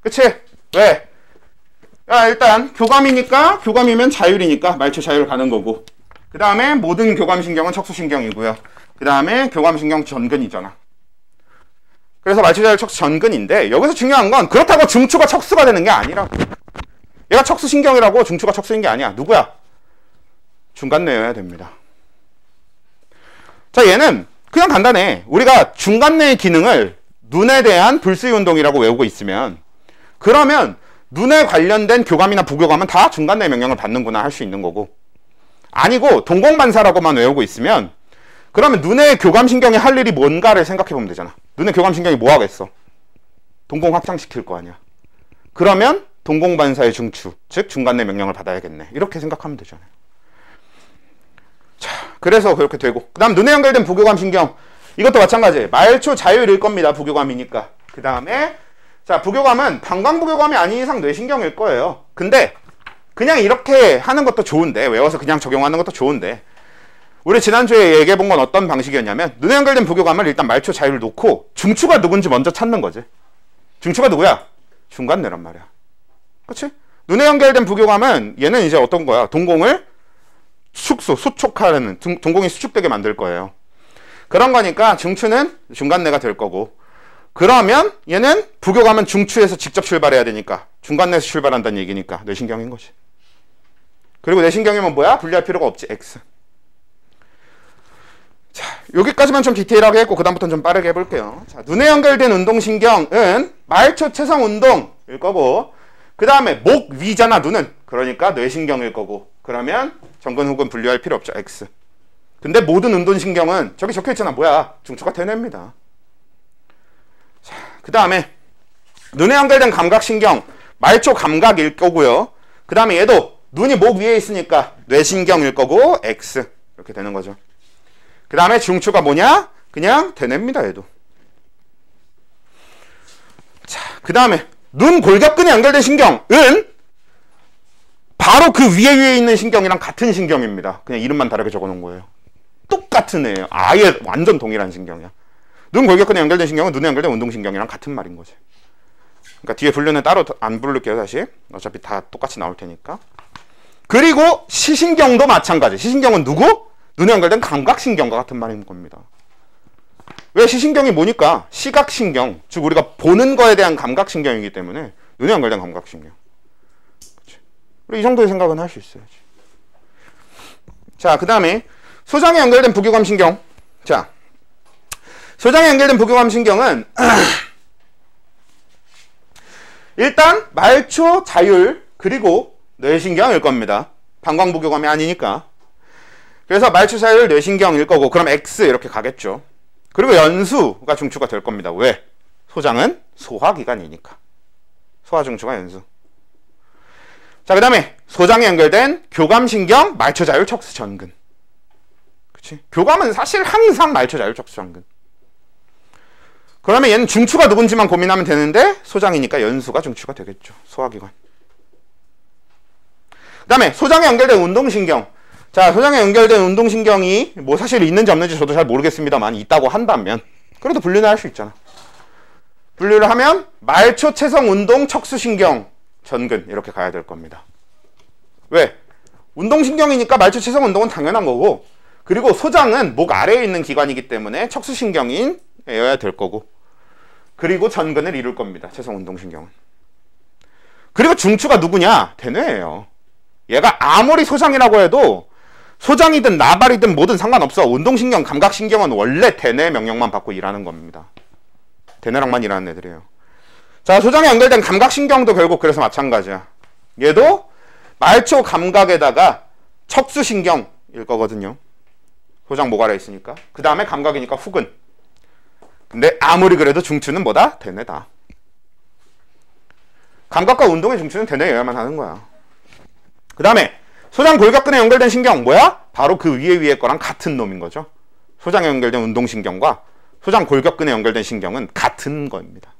그치? 왜? 야, 일단 교감이니까, 교감이면 자율이니까 말초, 자율 가는 거고, 그 다음에 모든 교감신경은 척수신경이고요. 그 다음에 교감신경 전근이잖아. 그래서 말초, 자율, 척수, 전근인데, 여기서 중요한 건 그렇다고 중추가 척수가 되는 게 아니라, 얘가 척수신경이라고 중추가 척수인 게 아니야. 누구야? 중간뇌여야 됩니다. 자, 얘는 그냥 간단해. 우리가 중간뇌의 기능을 눈에 대한 불수의 운동이라고 외우고 있으면, 그러면 눈에 관련된 교감이나 부교감은 다 중간뇌 명령을 받는구나 할 수 있는 거고, 아니고 동공반사라고만 외우고 있으면 그러면 눈의 교감신경이 할 일이 뭔가를 생각해 보면 되잖아. 눈의 교감신경이 뭐 하겠어? 동공 확장시킬 거 아니야. 그러면 동공반사의 중추, 즉 중간뇌 명령을 받아야겠네. 이렇게 생각하면 되잖아요. 자, 그래서 그렇게 되고, 그 다음 눈에 연결된 부교감신경, 이것도 마찬가지. 말초 자율일 겁니다. 부교감이니까. 그 다음에 자, 부교감은 방광부교감이 아닌 이상 뇌신경일 거예요. 근데 그냥 이렇게 하는 것도 좋은데, 외워서 그냥 적용하는 것도 좋은데, 우리 지난주에 얘기해 본 건 어떤 방식이었냐면, 눈에 연결된 부교감을 일단 말초 자율을 놓고 중추가 누군지 먼저 찾는 거지. 중추가 누구야? 중간뇌란 말이야. 그치? 눈에 연결된 부교감은 얘는 이제 어떤 거야? 동공을 수촉하는, 동공이 수축되게 만들 거예요. 그런 거니까 중추는 중간뇌가 될 거고, 그러면 얘는 부교감은 중추에서 직접 출발해야 되니까 중간뇌에서 출발한다는 얘기니까 뇌신경인 거지. 그리고 뇌신경이면 뭐야? 분리할 필요가 없지. X. 자, 여기까지만 좀 디테일하게 했고 그 다음부터는 좀 빠르게 해볼게요. 자, 눈에 연결된 운동신경은 말초 체성운동일 거고, 그 다음에 목 위잖아, 눈은. 그러니까 뇌신경일 거고, 그러면 전근 후근 분류할 필요 없죠. X. 근데 모든 운동신경은 저기 적혀있잖아. 뭐야? 중추가 대뇌입니다. 자, 그 다음에 눈에 연결된 감각신경, 말초 감각일 거고요. 그 다음에 얘도 눈이 목 위에 있으니까 뇌신경일 거고 X 이렇게 되는 거죠. 그 다음에 중추가 뭐냐? 그냥 대뇌입니다. 얘도. 자, 그 다음에 눈 골격근에 연결된 신경은 바로 그 위에 있는 신경이랑 같은 신경입니다. 그냥 이름만 다르게 적어놓은 거예요. 똑같은 애예요. 아예 완전 동일한 신경이야. 눈 골격근에 연결된 신경은 눈에 연결된 운동신경이랑 같은 말인 거지. 그러니까 뒤에 분류는 따로 안 부를게요. 다시 어차피 다 똑같이 나올 테니까. 그리고 시신경도 마찬가지. 시신경은 누구? 눈에 연결된 감각신경과 같은 말인 겁니다. 왜 시신경이 뭐니까? 시각신경, 즉 우리가 보는 거에 대한 감각신경이기 때문에 눈에 연결된 감각신경. 그치? 우리 이 정도의 생각은 할 수 있어야지. 자, 그 다음에 소장에 연결된 부교감신경. 자, 소장에 연결된 부교감신경은 일단 말초, 자율, 그리고 뇌신경일 겁니다. 방광부교감이 아니니까. 그래서 말초, 자율, 뇌신경일 거고 그럼 X 이렇게 가겠죠. 그리고 연수가 중추가 될 겁니다. 왜? 소장은 소화기관이니까. 소화중추가 연수. 자, 그 다음에 소장에 연결된 교감신경, 말초, 자율, 척수, 전근. 그치? 교감은 사실 항상 말초, 자율, 척수, 전근. 그러면 얘는 중추가 누군지만 고민하면 되는데 소장이니까 연수가 중추가 되겠죠. 소화기관. 그 다음에 소장에 연결된 운동신경. 자, 소장에 연결된 운동신경이 뭐 사실 있는지 없는지 저도 잘 모르겠습니다만 있다고 한다면 그래도 분류는 할 수 있잖아. 분류를 하면 말초, 체성, 운동, 척수신경, 전근 이렇게 가야 될 겁니다. 왜? 운동신경이니까 말초, 체성, 운동은 당연한 거고 그리고 소장은 목 아래에 있는 기관이기 때문에 척수신경이어야 될 거고 그리고 전근을 이룰 겁니다. 체성, 운동신경은. 그리고 중추가 누구냐? 대뇌예요. 얘가 아무리 소장이라고 해도 소장이든 나발이든 뭐든 상관없어. 운동신경, 감각신경은 원래 대뇌 명령만 받고 일하는 겁니다. 대뇌랑만 일하는 애들이에요. 자, 소장에 연결된 감각신경도 결국 그래서 마찬가지야. 얘도 말초 감각에다가 척수신경일 거거든요. 소장 목 아래에 있으니까. 그 다음에 감각이니까 후근. 근데 아무리 그래도 중추는 뭐다? 대뇌다. 감각과 운동의 중추는 대뇌여야만 하는 거야. 그 다음에 소장 골격근에 연결된 신경 뭐야? 바로 그 위에 거랑 같은 놈인 거죠. 소장에 연결된 운동신경과 소장 골격근에 연결된 신경은 같은 겁니다.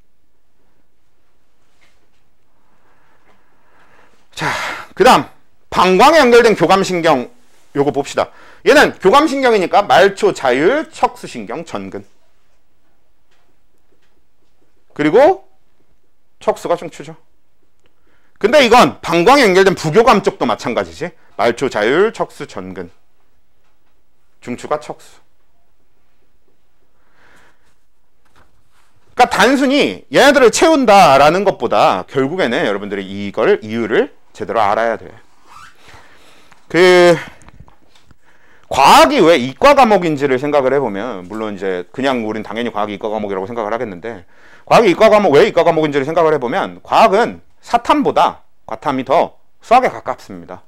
자, 그 다음 방광에 연결된 교감신경 요거 봅시다. 얘는 교감신경이니까 말초, 자율, 척수신경, 전근. 그리고 척수가 중추죠. 근데 이건 방광에 연결된 부교감 쪽도 마찬가지지. 말초, 자율, 척수, 전근. 중추가 척수. 그러니까 단순히 얘네들을 채운다라는 것보다 결국에는 여러분들이 이유를 제대로 알아야 돼. 과학이 왜 이과 과목인지를 생각을 해보면, 물론 이제 그냥 우린 당연히 과학이 이과 과목이라고 생각을 하겠는데, 과학이 이과 과목, 왜 이과 과목인지를 생각을 해보면, 과학은 사탐보다 과탐이 더 수학에 가깝습니다.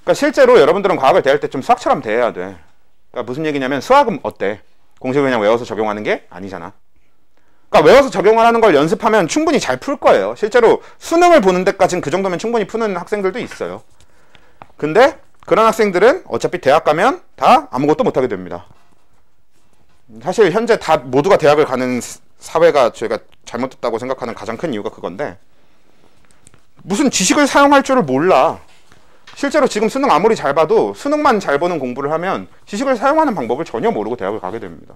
그러니까 실제로 여러분들은 과학을 대할 때 좀 수학처럼 대해야 돼. 그러니까 무슨 얘기냐면, 수학은 어때? 공식을 그냥 외워서 적용하는 게 아니잖아. 그러니까 외워서 적용을 하는 걸 연습하면 충분히 잘 풀 거예요. 실제로 수능을 보는 데까지는 그 정도면 충분히 푸는 학생들도 있어요. 근데 그런 학생들은 어차피 대학 가면 다 아무것도 못하게 됩니다. 사실 현재 다 모두가 대학을 가는 사회가 저희가 잘못됐다고 생각하는 가장 큰 이유가 그건데, 무슨 지식을 사용할 줄을 몰라. 실제로 지금 수능 아무리 잘 봐도 수능만 잘 보는 공부를 하면 지식을 사용하는 방법을 전혀 모르고 대학을 가게 됩니다.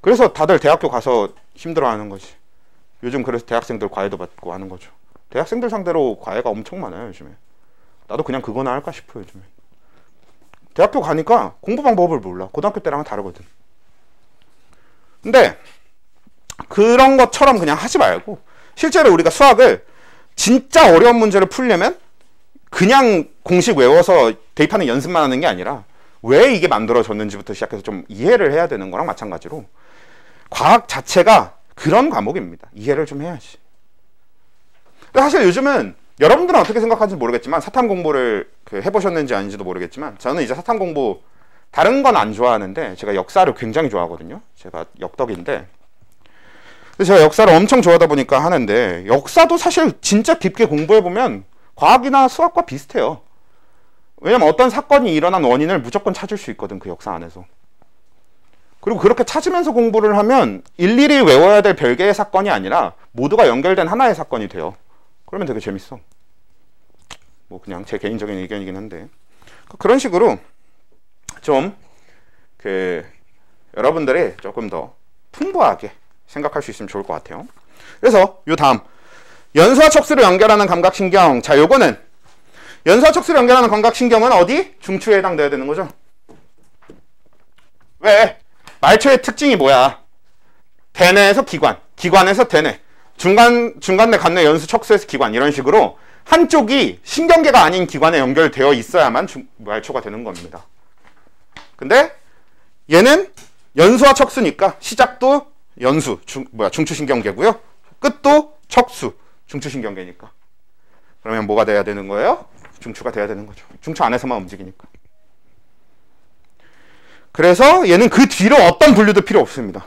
그래서 다들 대학교 가서 힘들어하는 거지. 요즘 그래서 대학생들 과외도 받고 하는 거죠. 대학생들 상대로 과외가 엄청 많아요, 요즘에. 나도 그냥 그거나 할까 싶어요, 요즘에. 대학교 가니까 공부 방법을 몰라. 고등학교 때랑은 다르거든. 근데 그런 것처럼 그냥 하지 말고, 실제로 우리가 수학을 진짜 어려운 문제를 풀려면 그냥 공식 외워서 대입하는 연습만 하는 게 아니라 왜 이게 만들어졌는지부터 시작해서 좀 이해를 해야 되는 거랑 마찬가지로 과학 자체가 그런 과목입니다. 이해를 좀 해야지. 근데 사실 요즘은 여러분들은 어떻게 생각하는지 모르겠지만, 사탐 공부를 해보셨는지 아닌지도 모르겠지만, 저는 이제 사탐 공부 다른 건 안 좋아하는데 제가 역사를 굉장히 좋아하거든요. 제가 역덕인데, 그래서 제가 역사를 엄청 좋아하다 보니까 하는데, 역사도 사실 진짜 깊게 공부해보면 과학이나 수학과 비슷해요. 왜냐면 어떤 사건이 일어난 원인을 무조건 찾을 수 있거든, 그 역사 안에서. 그리고 그렇게 찾으면서 공부를 하면 일일이 외워야 될 별개의 사건이 아니라 모두가 연결된 하나의 사건이 돼요. 그러면 되게 재밌어. 뭐 그냥 제 개인적인 의견이긴 한데, 그런 식으로 좀 여러분들이 조금 더 풍부하게 생각할 수 있으면 좋을 것 같아요. 그래서 요 다음 연수와 척수를 연결하는 감각신경. 자, 요거는 연수와 척수를 연결하는 감각신경은 어디? 중추에 해당돼야 되는 거죠. 왜? 말초의 특징이 뭐야? 대뇌에서 기관, 기관에서 대뇌, 중간내, 간뇌, 연수, 척수에서 기관, 이런 식으로 한쪽이 신경계가 아닌 기관에 연결되어 있어야만 말초가 되는 겁니다. 근데 얘는 연수와 척수니까 시작도 연수, 중추신경계고요. 끝도 척수, 중추신경계니까. 그러면 뭐가 돼야 되는 거예요? 중추가 돼야 되는 거죠. 중추 안에서만 움직이니까. 그래서 얘는 그 뒤로 어떤 분류도 필요 없습니다.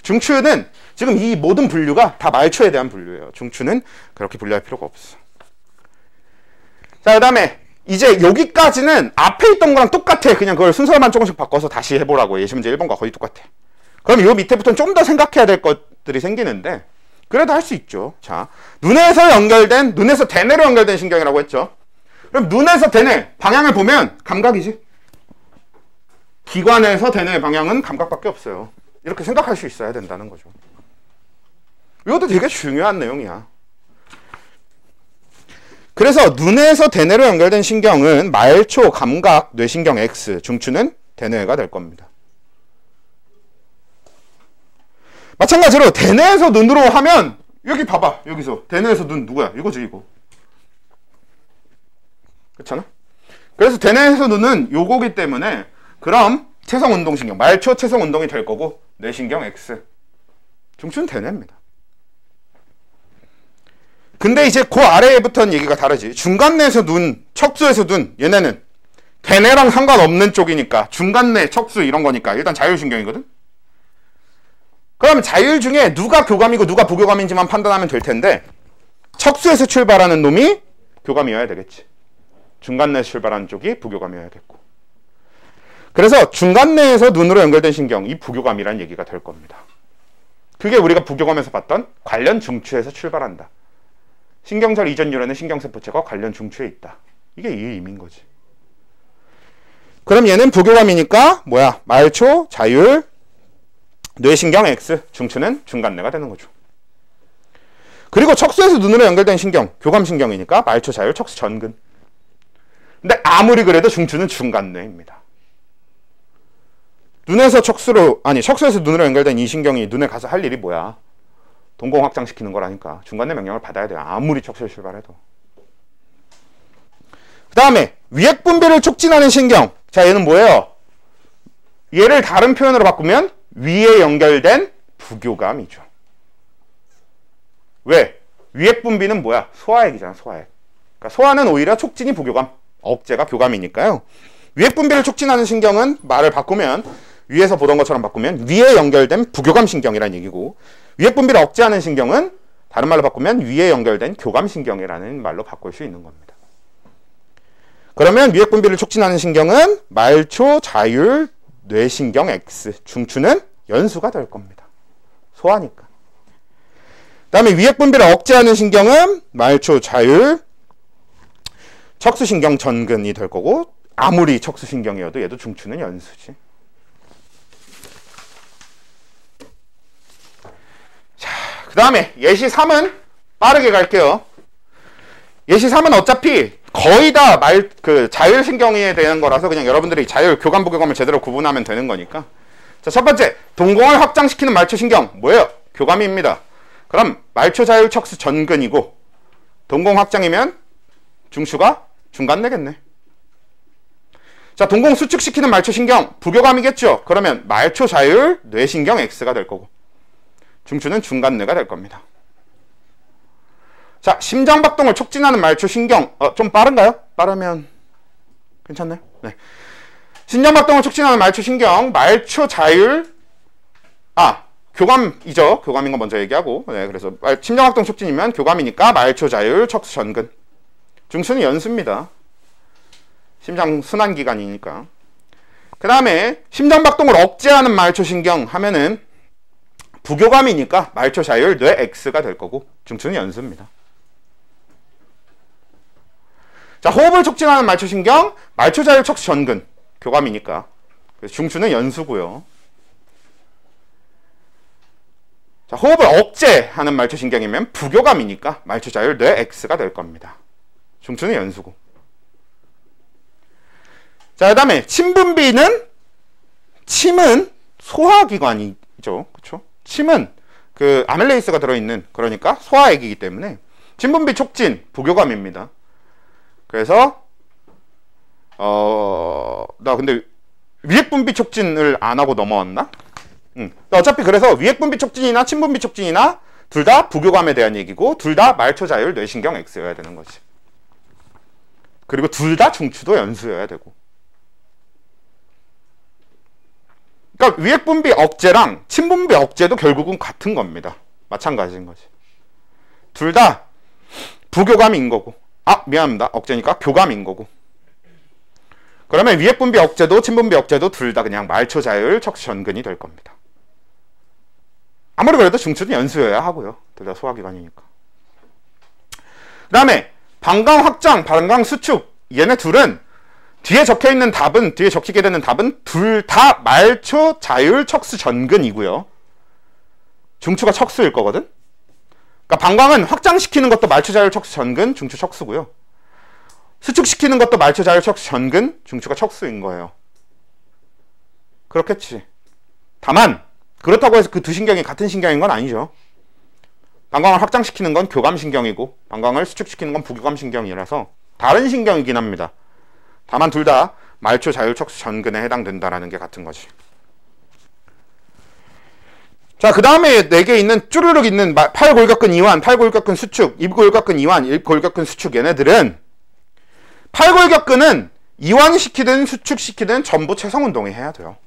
중추는 지금 이 모든 분류가 다 말초에 대한 분류예요. 중추는 그렇게 분류할 필요가 없어. 자, 그 다음에 이제 여기까지는 앞에 있던 거랑 똑같아. 그냥 그걸 순서만 조금씩 바꿔서 다시 해보라고. 예시 문제 1번과 거의 똑같아. 그럼 요 밑에부터는 좀 더 생각해야 될 것들이 생기는데, 그래도 할 수 있죠. 자, 눈에서 대뇌로 연결된 신경이라고 했죠. 그럼 눈에서 대뇌 방향을 보면 감각이지. 기관에서 대뇌 방향은 감각밖에 없어요. 이렇게 생각할 수 있어야 된다는 거죠. 이것도 되게 중요한 내용이야. 그래서 눈에서 대뇌로 연결된 신경은 말초, 감각, 뇌신경 X, 중추는 대뇌가 될 겁니다. 마찬가지로 대뇌에서 눈으로 하면 여기 봐봐. 여기서 대뇌에서 눈 누구야? 이거지, 이거. 그렇잖아? 그래서 대뇌에서 눈은 요거기 때문에 그럼 체성운동신경, 말초 체성운동이 될 거고 뇌신경 X, 중추는 대뇌입니다. 근데 이제 그 아래에부터는 얘기가 다르지. 중간뇌에서 눈, 척수에서 눈, 얘네는 대뇌랑 상관없는 쪽이니까 중간뇌, 척수 이런 거니까 일단 자율신경이거든. 그럼 자율 중에 누가 교감이고 누가 부교감인지만 판단하면 될 텐데, 척수에서 출발하는 놈이 교감이어야 되겠지. 중간뇌에서 출발하는 쪽이 부교감이어야겠고. 그래서 중간뇌에서 눈으로 연결된 신경, 이 부교감이라는 얘기가 될 겁니다. 그게 우리가 부교감에서 봤던 관련 중추에서 출발한다. 신경절 이전 유래는 신경세포체가 관련 중추에 있다. 이게 이 의미인 거지. 그럼 얘는 부교감이니까 뭐야? 말초, 자율, 뇌신경 X, 중추는 중간뇌가 되는 거죠. 그리고 척수에서 눈으로 연결된 신경, 교감신경이니까 말초, 자율, 척수, 전근. 근데 아무리 그래도 중추는 중간뇌입니다. 척수에서 눈으로 연결된 이 신경이 눈에 가서 할 일이 뭐야? 동공 확장시키는 거라니까 중간뇌 명령을 받아야 돼요. 아무리 척수에 출발해도. 그 다음에 위액분비를 촉진하는 신경. 자, 얘는 뭐예요? 얘를 다른 표현으로 바꾸면 위에 연결된 부교감이죠. 왜? 위액분비는 뭐야? 소화액이잖아, 소화액. 그러니까 소화는 오히려 촉진이 부교감, 억제가 교감이니까요. 위액분비를 촉진하는 신경은 말을 바꾸면, 위에서 보던 것처럼 바꾸면 위에 연결된 부교감 신경이라는 얘기고, 위액분비를 억제하는 신경은 다른 말로 바꾸면 위에 연결된 교감 신경이라는 말로 바꿀 수 있는 겁니다. 그러면 위액분비를 촉진하는 신경은 말초, 자율, 뇌신경 X, 중추는 연수가 될 겁니다. 소화니까. 그 다음에 위액분비를 억제하는 신경은 말초, 자율, 척수신경 전근이 될 거고, 아무리 척수신경이어도 얘도 중추는 연수지. 자, 그 다음에 예시 3은 빠르게 갈게요. 예시 3은 어차피 거의 다 자율신경에 대한 거라서 그냥 여러분들이 자율, 교감, 부교감을 제대로 구분하면 되는 거니까. 자, 첫 번째, 동공을 확장시키는 말초신경. 뭐예요? 교감입니다. 그럼 말초, 자율, 척수, 전근이고, 동공 확장이면 중추가 중간뇌겠네. 자, 동공 수축시키는 말초신경, 부교감이겠죠? 그러면 말초, 자율, 뇌신경 X가 될 거고, 중추는 중간뇌가 될 겁니다. 자, 심장박동을 촉진하는 말초신경. 좀 빠른가요? 빠르면 괜찮나요? 네. 심장박동을 촉진하는 말초신경, 말초, 자율, 교감이죠. 교감인 거 먼저 얘기하고. 네, 그래서 심장활동 촉진이면 교감이니까 말초, 자율, 척수, 전근. 중추는 연수입니다. 심장 순환기관이니까. 그 다음에 심장박동을 억제하는 말초신경 하면은 부교감이니까 말초, 자율, 뇌 X가 될 거고 중추는 연수입니다. 자, 호흡을 촉진하는 말초신경 말초, 자율, 척수, 전근. 교감이니까. 그래서 중추는 연수고요. 자, 호흡을 억제하는 말초신경이면 부교감이니까 말초, 자율, 뇌 X가 될 겁니다. 중추는 연수고. 자, 그 다음에 침은 소화기관이죠. 그쵸? 침은 그 아멜레이스가 들어있는, 그러니까 소화액이기 때문에 침분비 촉진, 부교감입니다. 그래서 나 근데 위액분비 촉진을 안 하고 넘어왔나? 어차피 그래서 위액분비 촉진이나 침분비 촉진이나 둘 다 부교감에 대한 얘기고 둘 다 말초, 자율, 뇌신경 X여야 되는 거지. 그리고 둘 다 중추도 연수여야 되고. 그러니까 위액분비 억제랑 침분비 억제도 결국은 같은 겁니다. 마찬가지인 거지. 둘 다 부교감인 거고. 미안합니다. 억제니까 교감인 거고. 그러면 위액분비 억제도 침분비 억제도 둘 다 그냥 말초, 자율, 척수, 전근이 될 겁니다. 아무리 그래도 중추는 연수여야 하고요. 둘 다 소화기관이니까. 그 다음에 방광 확장, 방광 수축. 얘네 둘은 뒤에 적히게 되는 답은 둘 다 말초, 자율, 척수, 전근이고요. 중추가 척수일 거거든. 그러니까 방광은 확장시키는 것도 말초, 자율, 척수, 전근, 중추 척수고요. 수축시키는 것도 말초, 자율, 척수, 전근, 중추가 척수인 거예요. 그렇겠지. 다만 그렇다고 해서 그 두 신경이 같은 신경인 건 아니죠. 방광을 확장시키는 건 교감신경이고 방광을 수축시키는 건 부교감신경이라서 다른 신경이긴 합니다. 다만 둘 다 말초, 자율, 척수, 전근에 해당된다라는 게 같은 거지. 자, 그 다음에 4개 있는 쭈르륵 있는 팔골격근 이완, 팔골격근 수축, 입골격근 이완, 입골격근 수축. 얘네들은 팔골격근은 이완시키든 수축시키든 전부 체성운동이 해야 돼요.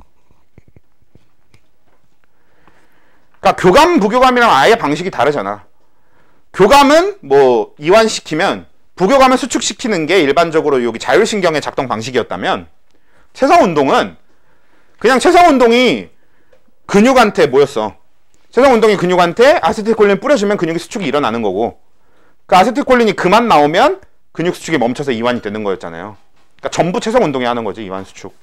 그러니까 교감, 부교감이랑 아예 방식이 다르잖아. 교감은 뭐 이완시키면 부교감을 수축시키는 게 일반적으로 여기 자율신경의 작동 방식이었다면 체성운동은 그냥 체성운동이 근육한테 뭐였어? 체성운동이 근육한테 아세틸콜린 뿌려주면 근육의 수축이 일어나는 거고 그 아세틸콜린이 그만 나오면 근육 수축이 멈춰서 이완이 되는 거였잖아요. 그러니까 전부 체성운동이 하는 거지, 이완 수축.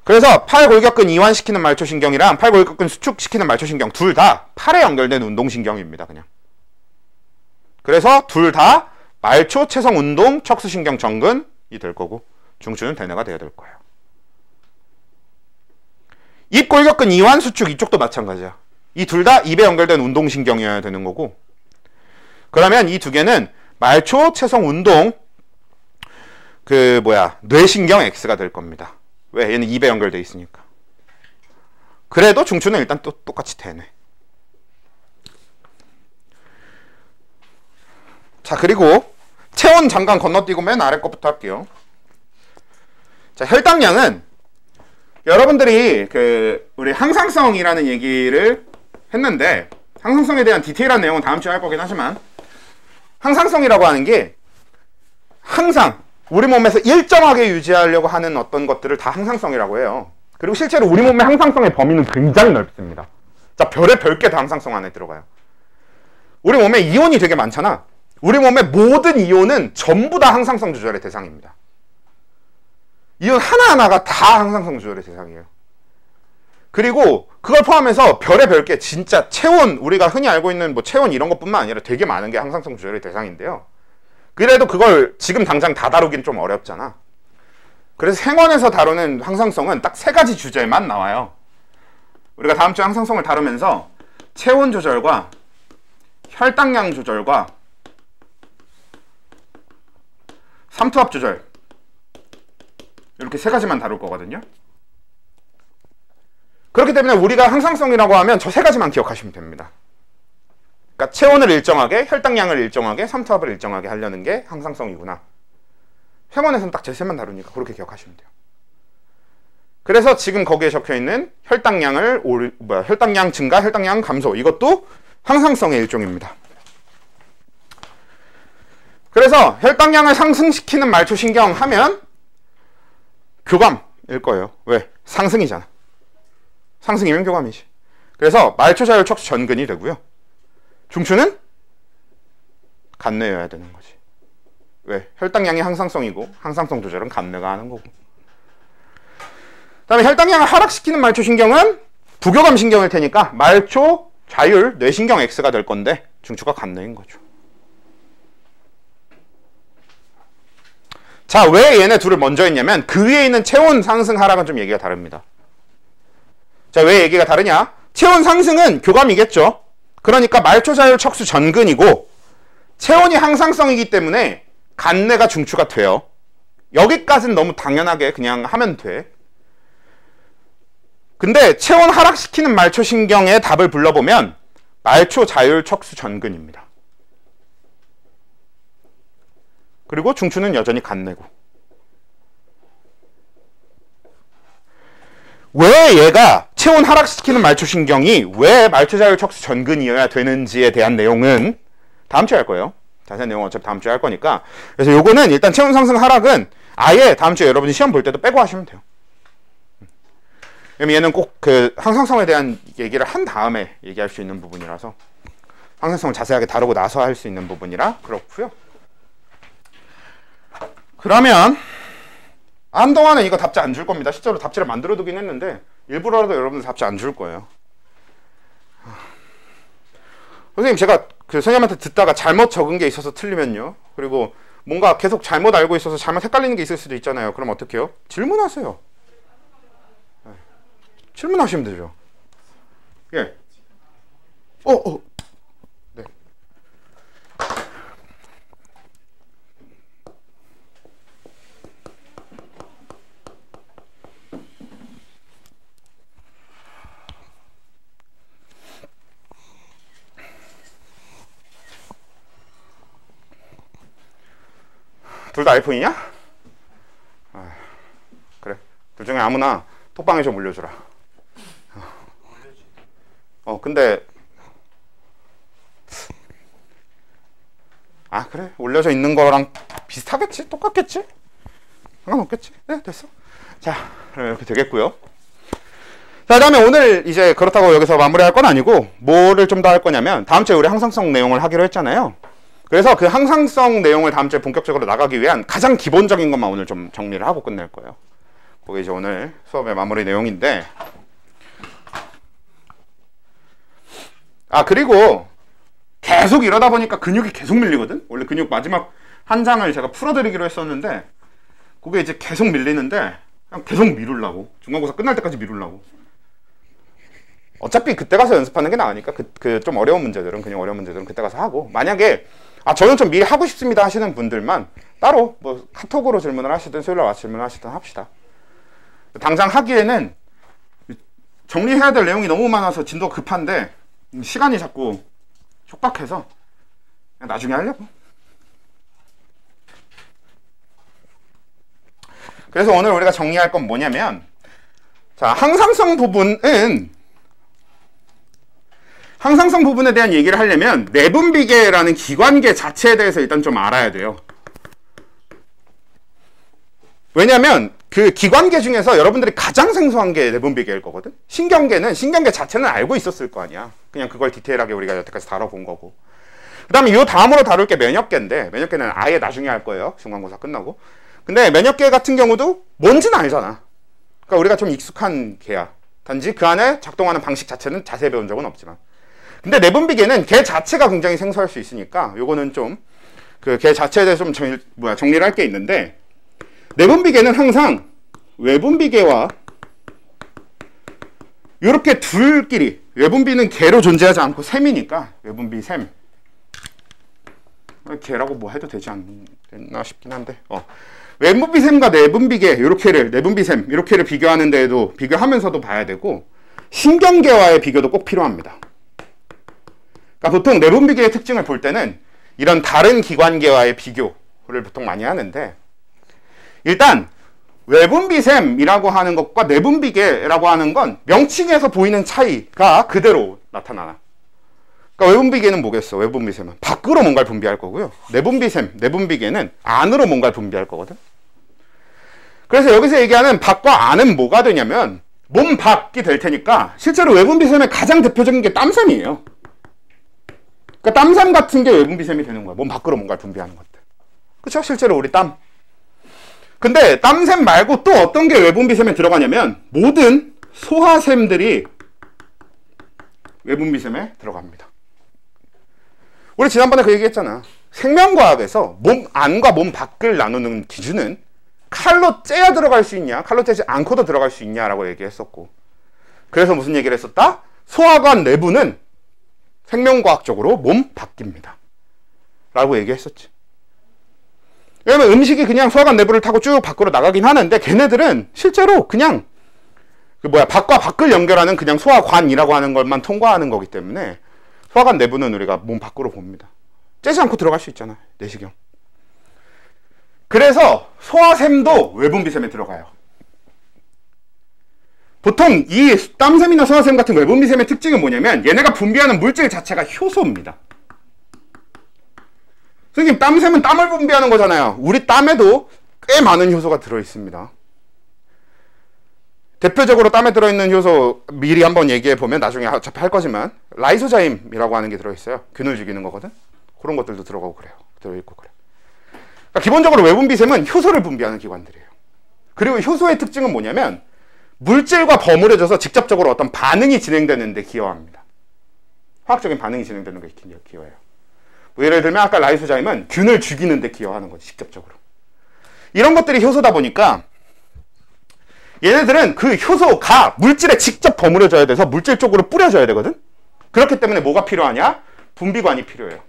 그래서 팔골격근 이완시키는 말초신경이랑 팔골격근 수축시키는 말초신경 둘 다 팔에 연결된 운동신경입니다. 그냥. 그래서 둘 다 말초, 체성운동, 척수신경, 전근이 될 거고 중추는 대뇌가 돼야 될 거예요. 입골격근 이완 수축 이쪽도 마찬가지야. 이 둘 다 입에 연결된 운동신경이어야 되는 거고 그러면 이 두 개는 말초, 체성운동 뇌신경 X가 될 겁니다. 왜? 얘는 입에 연결돼 있으니까. 그래도 중추는 일단 또 똑같이 대뇌. 자, 그리고 체온 잠깐 건너뛰고 맨 아래 것부터 할게요. 자, 혈당량은 여러분들이 우리 항상성이라는 얘기를 했는데 항상성에 대한 디테일한 내용은 다음 주에 할 거긴 하지만 항상성이라고 하는 게 항상 우리 몸에서 일정하게 유지하려고 하는 어떤 것들을 다 항상성이라고 해요. 그리고 실제로 우리 몸의 항상성의 범위는 굉장히 넓습니다. 자, 별의 별게 다 항상성 안에 들어가요. 우리 몸에 이온이 되게 많잖아. 우리 몸의 모든 이온은 전부 다 항상성 조절의 대상입니다. 이온 하나하나가 다 항상성 조절의 대상이에요. 그리고 그걸 포함해서 별의 별게 진짜 체온, 우리가 흔히 알고 있는 뭐 체온 이런 것뿐만 아니라 되게 많은 게 항상성 조절의 대상인데요. 그래도 그걸 지금 당장 다 다루긴 좀 어렵잖아. 그래서 생원에서 다루는 항상성은 딱 3가지 주제만 나와요. 우리가 다음 주에 항상성을 다루면서 체온 조절과 혈당량 조절과 삼투압 조절 이렇게 3가지만 다룰 거거든요. 그렇기 때문에 우리가 항상성이라고 하면 저 3가지만 기억하시면 됩니다. 그러니까 체온을 일정하게, 혈당량을 일정하게, 삼투압을 일정하게 하려는 게 항상성이구나. 회원에서는 딱 제 3만 다루니까 그렇게 기억하시면 돼요. 그래서 지금 거기에 적혀있는 혈당량 증가, 혈당량 감소, 이것도 항상성의 일종입니다. 그래서 혈당량을 상승시키는 말초신경 하면 교감일 거예요. 왜? 상승이잖아. 상승이면 교감이지. 그래서 말초자율 척수 전근이 되고요. 중추는 간뇌여야 되는 거지. 왜? 혈당량이 항상성이고 항상성 조절은 간뇌가 하는 거고. 그 다음에 혈당량을 하락시키는 말초신경은 부교감 신경일 테니까 말초 좌율 뇌신경 X가 될 건데 중추가 간뇌인 거죠. 자, 왜 얘네 둘을 먼저 했냐면 그 위에 있는 체온 상승 하락은 좀 얘기가 다릅니다. 자, 왜 얘기가 다르냐? 체온 상승은 교감이겠죠. 그러니까 말초 좌율 척수 전근이고 체온이 항상성이기 때문에 간뇌가 중추가 돼요. 여기까지는 너무 당연하게 그냥 하면 돼. 근데 체온 하락시키는 말초신경의 답을 불러보면 말초 좌율 척수 전근입니다. 그리고 중추는 여전히 간뇌고. 왜 얘가 체온 하락시키는 말초신경이 왜 말초자율 척수 전근이어야 되는지에 대한 내용은 다음 주에 할 거예요. 자세한 내용은 어차피 다음 주에 할 거니까. 그래서 요거는 일단 체온 상승 하락은 아예 다음 주에 여러분이 시험 볼 때도 빼고 하시면 돼요. 얘는 꼭 그 항상성에 대한 얘기를 한 다음에 얘기할 수 있는 부분이라서 항상성을 자세하게 다루고 나서 할 수 있는 부분이라 그렇고요. 그러면 한동안은 이거 답지 안 줄 겁니다. 실제로 답지를 만들어 두긴 했는데 일부러라도 여러분들 답지 안 줄 거예요. 선생님, 제가 그 선생님한테 듣다가 잘못 적은 게 있어서 틀리면요, 그리고 뭔가 계속 잘못 알고 있어서 잘못 헷갈리는 게 있을 수도 있잖아요. 그럼 어떻게 해요? 질문하세요. 질문하시면 되죠. 예. 네. 둘 다 아이폰이냐? 그래. 둘 중에 아무나 톡방에 좀 올려주라. 근데 그래. 올려져 있는 거랑 비슷하겠지? 똑같겠지? 상관없겠지? 네, 됐어. 자, 그럼 이렇게 되겠고요. 자, 그다음에 오늘 이제 그렇다고 여기서 마무리할 건 아니고 뭐를 좀 더 할 거냐면 다음 주에 우리 항상성 내용을 하기로 했잖아요. 그래서 그 항상성 내용을 다음 주에 본격적으로 나가기 위한 가장 기본적인 것만 오늘 좀 정리를 하고 끝낼 거예요. 그게 이제 오늘 수업의 마무리 내용인데, 그리고 계속 이러다 보니까 근육이 계속 밀리거든? 원래 근육 마지막 한 장을 제가 풀어드리기로 했었는데 그게 이제 계속 밀리는데 그냥 계속 미루려고, 중간고사 끝날 때까지 미루려고. 어차피 그때 가서 연습하는 게 나으니까 그 좀 어려운 문제들은, 그냥 어려운 문제들은 그때 가서 하고, 만약에 저는 좀 미리 하고 싶습니다 하시는 분들만 따로 뭐 카톡으로 질문을 하시든 수요일에 와서 질문을 하시든 합시다. 당장 하기에는 정리해야 될 내용이 너무 많아서 진도가 급한데 시간이 자꾸 촉박해서 그냥 나중에 하려고. 그래서 오늘 우리가 정리할 건 뭐냐면, 자, 항상성 부분에 대한 얘기를 하려면 내분비계라는 기관계 자체에 대해서 일단 좀 알아야 돼요. 왜냐면 그 기관계 중에서 여러분들이 가장 생소한 게 내분비계일 거거든. 신경계 자체는 알고 있었을 거 아니야. 그냥 그걸 디테일하게 우리가 여태까지 다뤄본 거고. 그 다음에 이 다음으로 다룰 게 면역계인데, 면역계는 아예 나중에 할 거예요. 중간고사 끝나고. 근데 면역계 같은 경우도 뭔지는 알잖아. 그러니까 우리가 좀 익숙한 개야. 단지 그 안에 작동하는 방식 자체는 자세히 배운 적은 없지만. 근데 내분비계는 개 자체가 굉장히 생소할 수 있으니까 요거는 좀 그 개 자체에 대해서 좀 정리를 할 게 있는데, 내분비계는 항상 외분비계와 이렇게 둘끼리, 외분비는 개로 존재하지 않고 셈이니까 외분비 셈, 개라고 뭐 해도 되지 않나 싶긴 한데, 외분비셈과 내분비계 내분비셈 이렇게를 비교하는 데에도, 비교하면서도 봐야 되고, 신경계와의 비교도 꼭 필요합니다. 그러니까 보통 내분비계의 특징을 볼 때는 이런 다른 기관계와의 비교를 보통 많이 하는데, 일단 외분비샘이라고 하는 것과 내분비계라고 하는 건 명칭에서 보이는 차이가 그대로 나타나나. 그러니까 외분비계는 뭐겠어? 외분비샘은 밖으로 뭔가를 분비할 거고요. 내분비계는 안으로 뭔가를 분비할 거거든. 그래서 여기서 얘기하는 밖과 안은 뭐가 되냐면 몸 밖이 될 테니까 실제로 외분비샘의 가장 대표적인 게 땀샘이에요. 그러니까 땀샘 같은 게 외분비샘이 되는 거야. 몸 밖으로 뭔가를 분비하는 것들. 그렇죠? 실제로 우리 땀. 근데 땀샘 말고 또 어떤 게 외분비샘에 들어가냐면 모든 소화샘들이 외분비샘에 들어갑니다. 우리 지난번에 그 얘기했잖아. 생명과학에서 몸 안과 몸 밖을 나누는 기준은 칼로 째야 들어갈 수 있냐, 칼로 째지 않고도 들어갈 수 있냐라고 얘기했었고, 그래서 무슨 얘기를 했었다? 소화관 내부는 생명과학적으로 몸 밖입니다 라고 얘기했었지. 왜냐면 음식이 그냥 소화관 내부를 타고 쭉 밖으로 나가긴 하는데 걔네들은 실제로 그냥 밖과 밖을 연결하는 그냥 소화관이라고 하는 것만 통과하는 거기 때문에 소화관 내부는 우리가 몸 밖으로 봅니다. 째지 않고 들어갈 수 있잖아, 내시경. 그래서 소화샘도 외분비샘에 들어가요. 보통 이 땀샘이나 소화샘 같은 외분비샘의 특징은 뭐냐면 얘네가 분비하는 물질 자체가 효소입니다. 선생님, 땀샘은 땀을 분비하는 거잖아요. 우리 땀에도 꽤 많은 효소가 들어있습니다. 대표적으로 땀에 들어있는 효소 미리 한번 얘기해보면 나중에 어차피 할 거지만 라이소자임이라고 하는 게 들어있어요. 균을 죽이는 거거든. 그런 것들도 들어가고 그래요. 들어있고 그래. 그러니까 기본적으로 외분비샘은 효소를 분비하는 기관들이에요. 그리고 효소의 특징은 뭐냐면 물질과 버무려져서 직접적으로 어떤 반응이 진행되는 데 기여합니다. 화학적인 반응이 진행되는 게 기여해요. 뭐 예를 들면 아까 라이소자임은 균을 죽이는 데 기여하는 거지, 직접적으로. 이런 것들이 효소다 보니까 얘네들은 그 효소가 물질에 직접 버무려져야 돼서 물질 쪽으로 뿌려져야 되거든. 그렇기 때문에 뭐가 필요하냐? 분비관이 필요해요.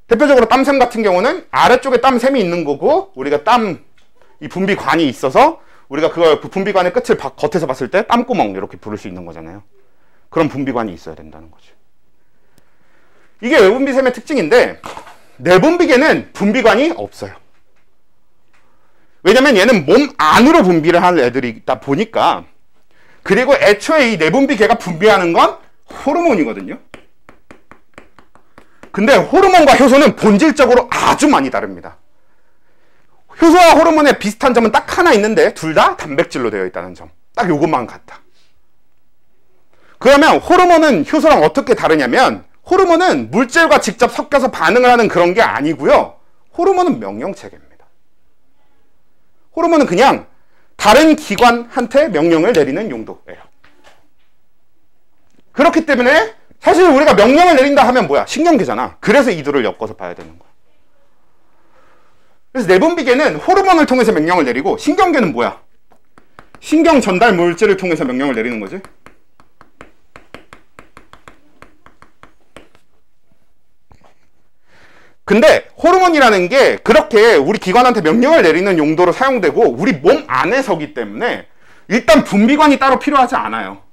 대표적으로 땀샘 같은 경우는 아래쪽에 땀샘이 있는 거고, 우리가 이 분비관이 있어서 우리가 그 분비관의 끝을 겉에서 봤을 때 땀구멍 이렇게 부를 수 있는 거잖아요. 그런 분비관이 있어야 된다는 거죠. 이게 외분비샘의 특징인데 내분비계는 분비관이 없어요. 왜냐면 얘는 몸 안으로 분비를 하는 애들이다 보니까. 그리고 애초에 이 내분비계가 분비하는 건 호르몬이거든요. 근데 호르몬과 효소는 본질적으로 아주 많이 다릅니다. 효소와 호르몬의 비슷한 점은 딱 하나 있는데 둘 다 단백질로 되어 있다는 점. 딱 요것만 같다. 그러면 호르몬은 효소랑 어떻게 다르냐면 호르몬은 물질과 직접 섞여서 반응을 하는 그런 게 아니고요. 호르몬은 명령체계입니다. 호르몬은 그냥 다른 기관한테 명령을 내리는 용도예요. 그렇기 때문에 사실 우리가 명령을 내린다 하면 뭐야? 신경계잖아. 그래서 이 둘을 엮어서 봐야 되는 거야. 그래서 내분비계는 호르몬을 통해서 명령을 내리고 신경계는 뭐야? 신경 전달 물질을 통해서 명령을 내리는 거지. 근데 호르몬이라는 게 그렇게 우리 기관한테 명령을 내리는 용도로 사용되고 우리 몸 안에서기 때문에 일단 분비관이 따로 필요하지 않아요.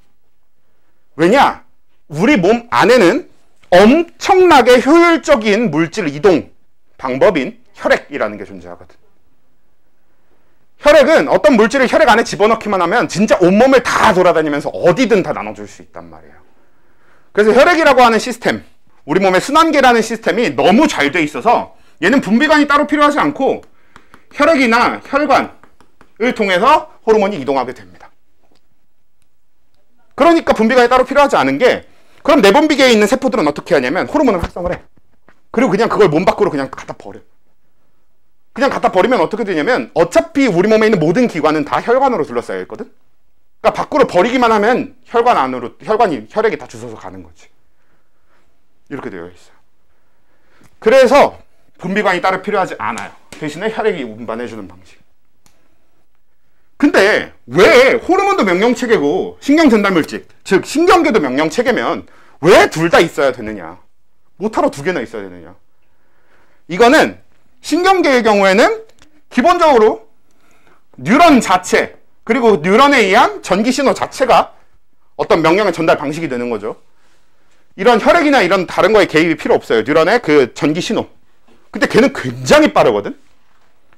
왜냐? 우리 몸 안에는 엄청나게 효율적인 물질 이동 방법인 혈액이라는 게 존재하거든. 혈액은 어떤 물질을 혈액 안에 집어넣기만 하면 진짜 온몸을 다 돌아다니면서 어디든 다 나눠줄 수 있단 말이에요. 그래서 혈액이라고 하는 시스템, 우리 몸의 순환계라는 시스템이 너무 잘 돼 있어서 얘는 분비관이 따로 필요하지 않고 혈액이나 혈관을 통해서 호르몬이 이동하게 됩니다. 그러니까 분비관이 따로 필요하지 않은 게, 그럼 내분비계에 있는 세포들은 어떻게 하냐면 호르몬을 활성을 해. 그리고 그냥 그걸 몸 밖으로 그냥 갖다 버려. 그냥 갖다 버리면 어떻게 되냐면 어차피 우리 몸에 있는 모든 기관은 다 혈관으로 둘러싸여 있거든. 그러니까 밖으로 버리기만 하면 혈관 안으로 혈액이 다 주워서 가는 거지. 이렇게 되어 있어요. 그래서 분비관이 따로 필요하지 않아요. 대신에 혈액이 운반해주는 방식. 근데 왜 호르몬도 명령체계고 신경전달물질, 즉 신경계도 명령체계면 왜 둘 다 있어야 되느냐? 뭐하러 두 개나 있어야 되느냐? 이거는 신경계의 경우에는 기본적으로 뉴런 자체, 그리고 뉴런에 의한 전기신호 자체가 어떤 명령의 전달 방식이 되는 거죠. 이런 혈액이나 이런 다른 거에 개입이 필요 없어요. 뉴런의 그 전기신호. 근데 걔는 굉장히 빠르거든.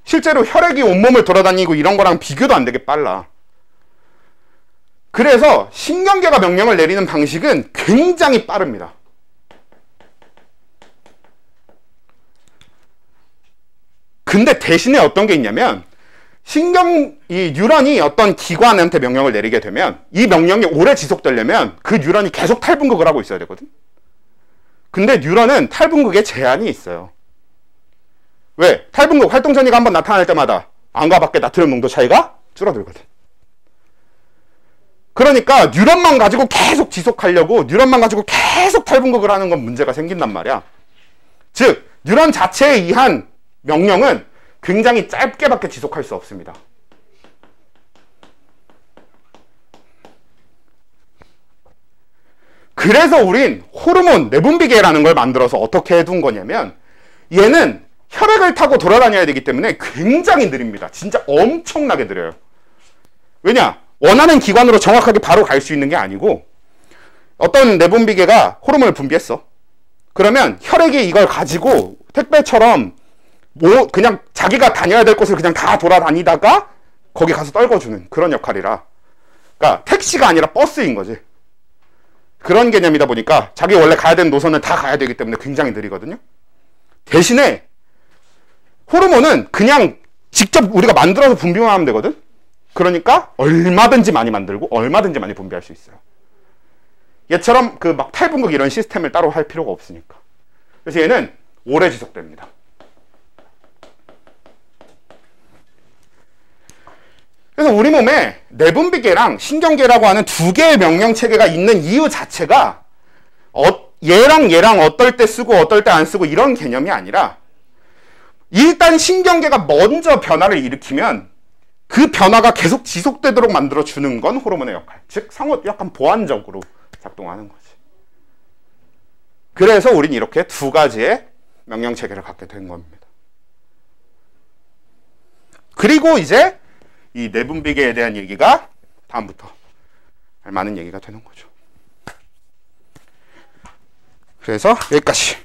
실제로 혈액이 온몸을 돌아다니고 이런 거랑 비교도 안 되게 빨라. 그래서 신경계가 명령을 내리는 방식은 굉장히 빠릅니다. 근데 대신에 어떤 게 있냐면 이 뉴런이 어떤 기관한테 명령을 내리게 되면 이 명령이 오래 지속되려면 그 뉴런이 계속 탈분극을 하고 있어야 되거든. 근데 뉴런은 탈분극에 제한이 있어요. 왜? 탈분극 활동 전이가 한번 나타날 때마다 안과 밖의 나트륨 농도 차이가 줄어들거든. 그러니까 뉴런만 가지고 계속 지속하려고 뉴런만 가지고 계속 탈분극을 하는 건 문제가 생긴단 말이야. 즉 뉴런 자체에 의한 명령은 굉장히 짧게밖에 지속할 수 없습니다. 그래서 우린 호르몬 내분비계라는 걸 만들어서 어떻게 해둔 거냐면 얘는 혈액을 타고 돌아다녀야 되기 때문에 굉장히 느립니다. 진짜 엄청나게 느려요. 왜냐? 원하는 기관으로 정확하게 바로 갈 수 있는 게 아니고 어떤 내분비계가 호르몬을 분비했어. 그러면 혈액이 이걸 가지고 택배처럼 뭐 그냥 자기가 다녀야 될 곳을 그냥 다 돌아다니다가 거기 가서 떨궈주는 그런 역할이라, 그러니까 택시가 아니라 버스인 거지. 그런 개념이다 보니까 자기 원래 가야 되는 노선을 다 가야 되기 때문에 굉장히 느리거든요. 대신에 호르몬은 그냥 직접 우리가 만들어서 분비만 하면 되거든. 그러니까 얼마든지 많이 만들고 얼마든지 많이 분비할 수 있어요. 얘처럼 그 막 탈분극 이런 시스템을 따로 할 필요가 없으니까. 그래서 얘는 오래 지속됩니다. 그래서 우리 몸에 내분비계랑 신경계라고 하는 두 개의 명령 체계가 있는 이유 자체가 얘랑 어떨 때 쓰고 어떨 때 안 쓰고 이런 개념이 아니라 일단 신경계가 먼저 변화를 일으키면 그 변화가 계속 지속되도록 만들어주는 건 호르몬의 역할. 즉 약간 보완적으로 작동하는 거지. 그래서 우린 이렇게 두 가지의 명령 체계를 갖게 된 겁니다. 그리고 이제 이 내분비계에 대한 얘기가 다음부터 많은 얘기가 되는 거죠. 그래서 여기까지.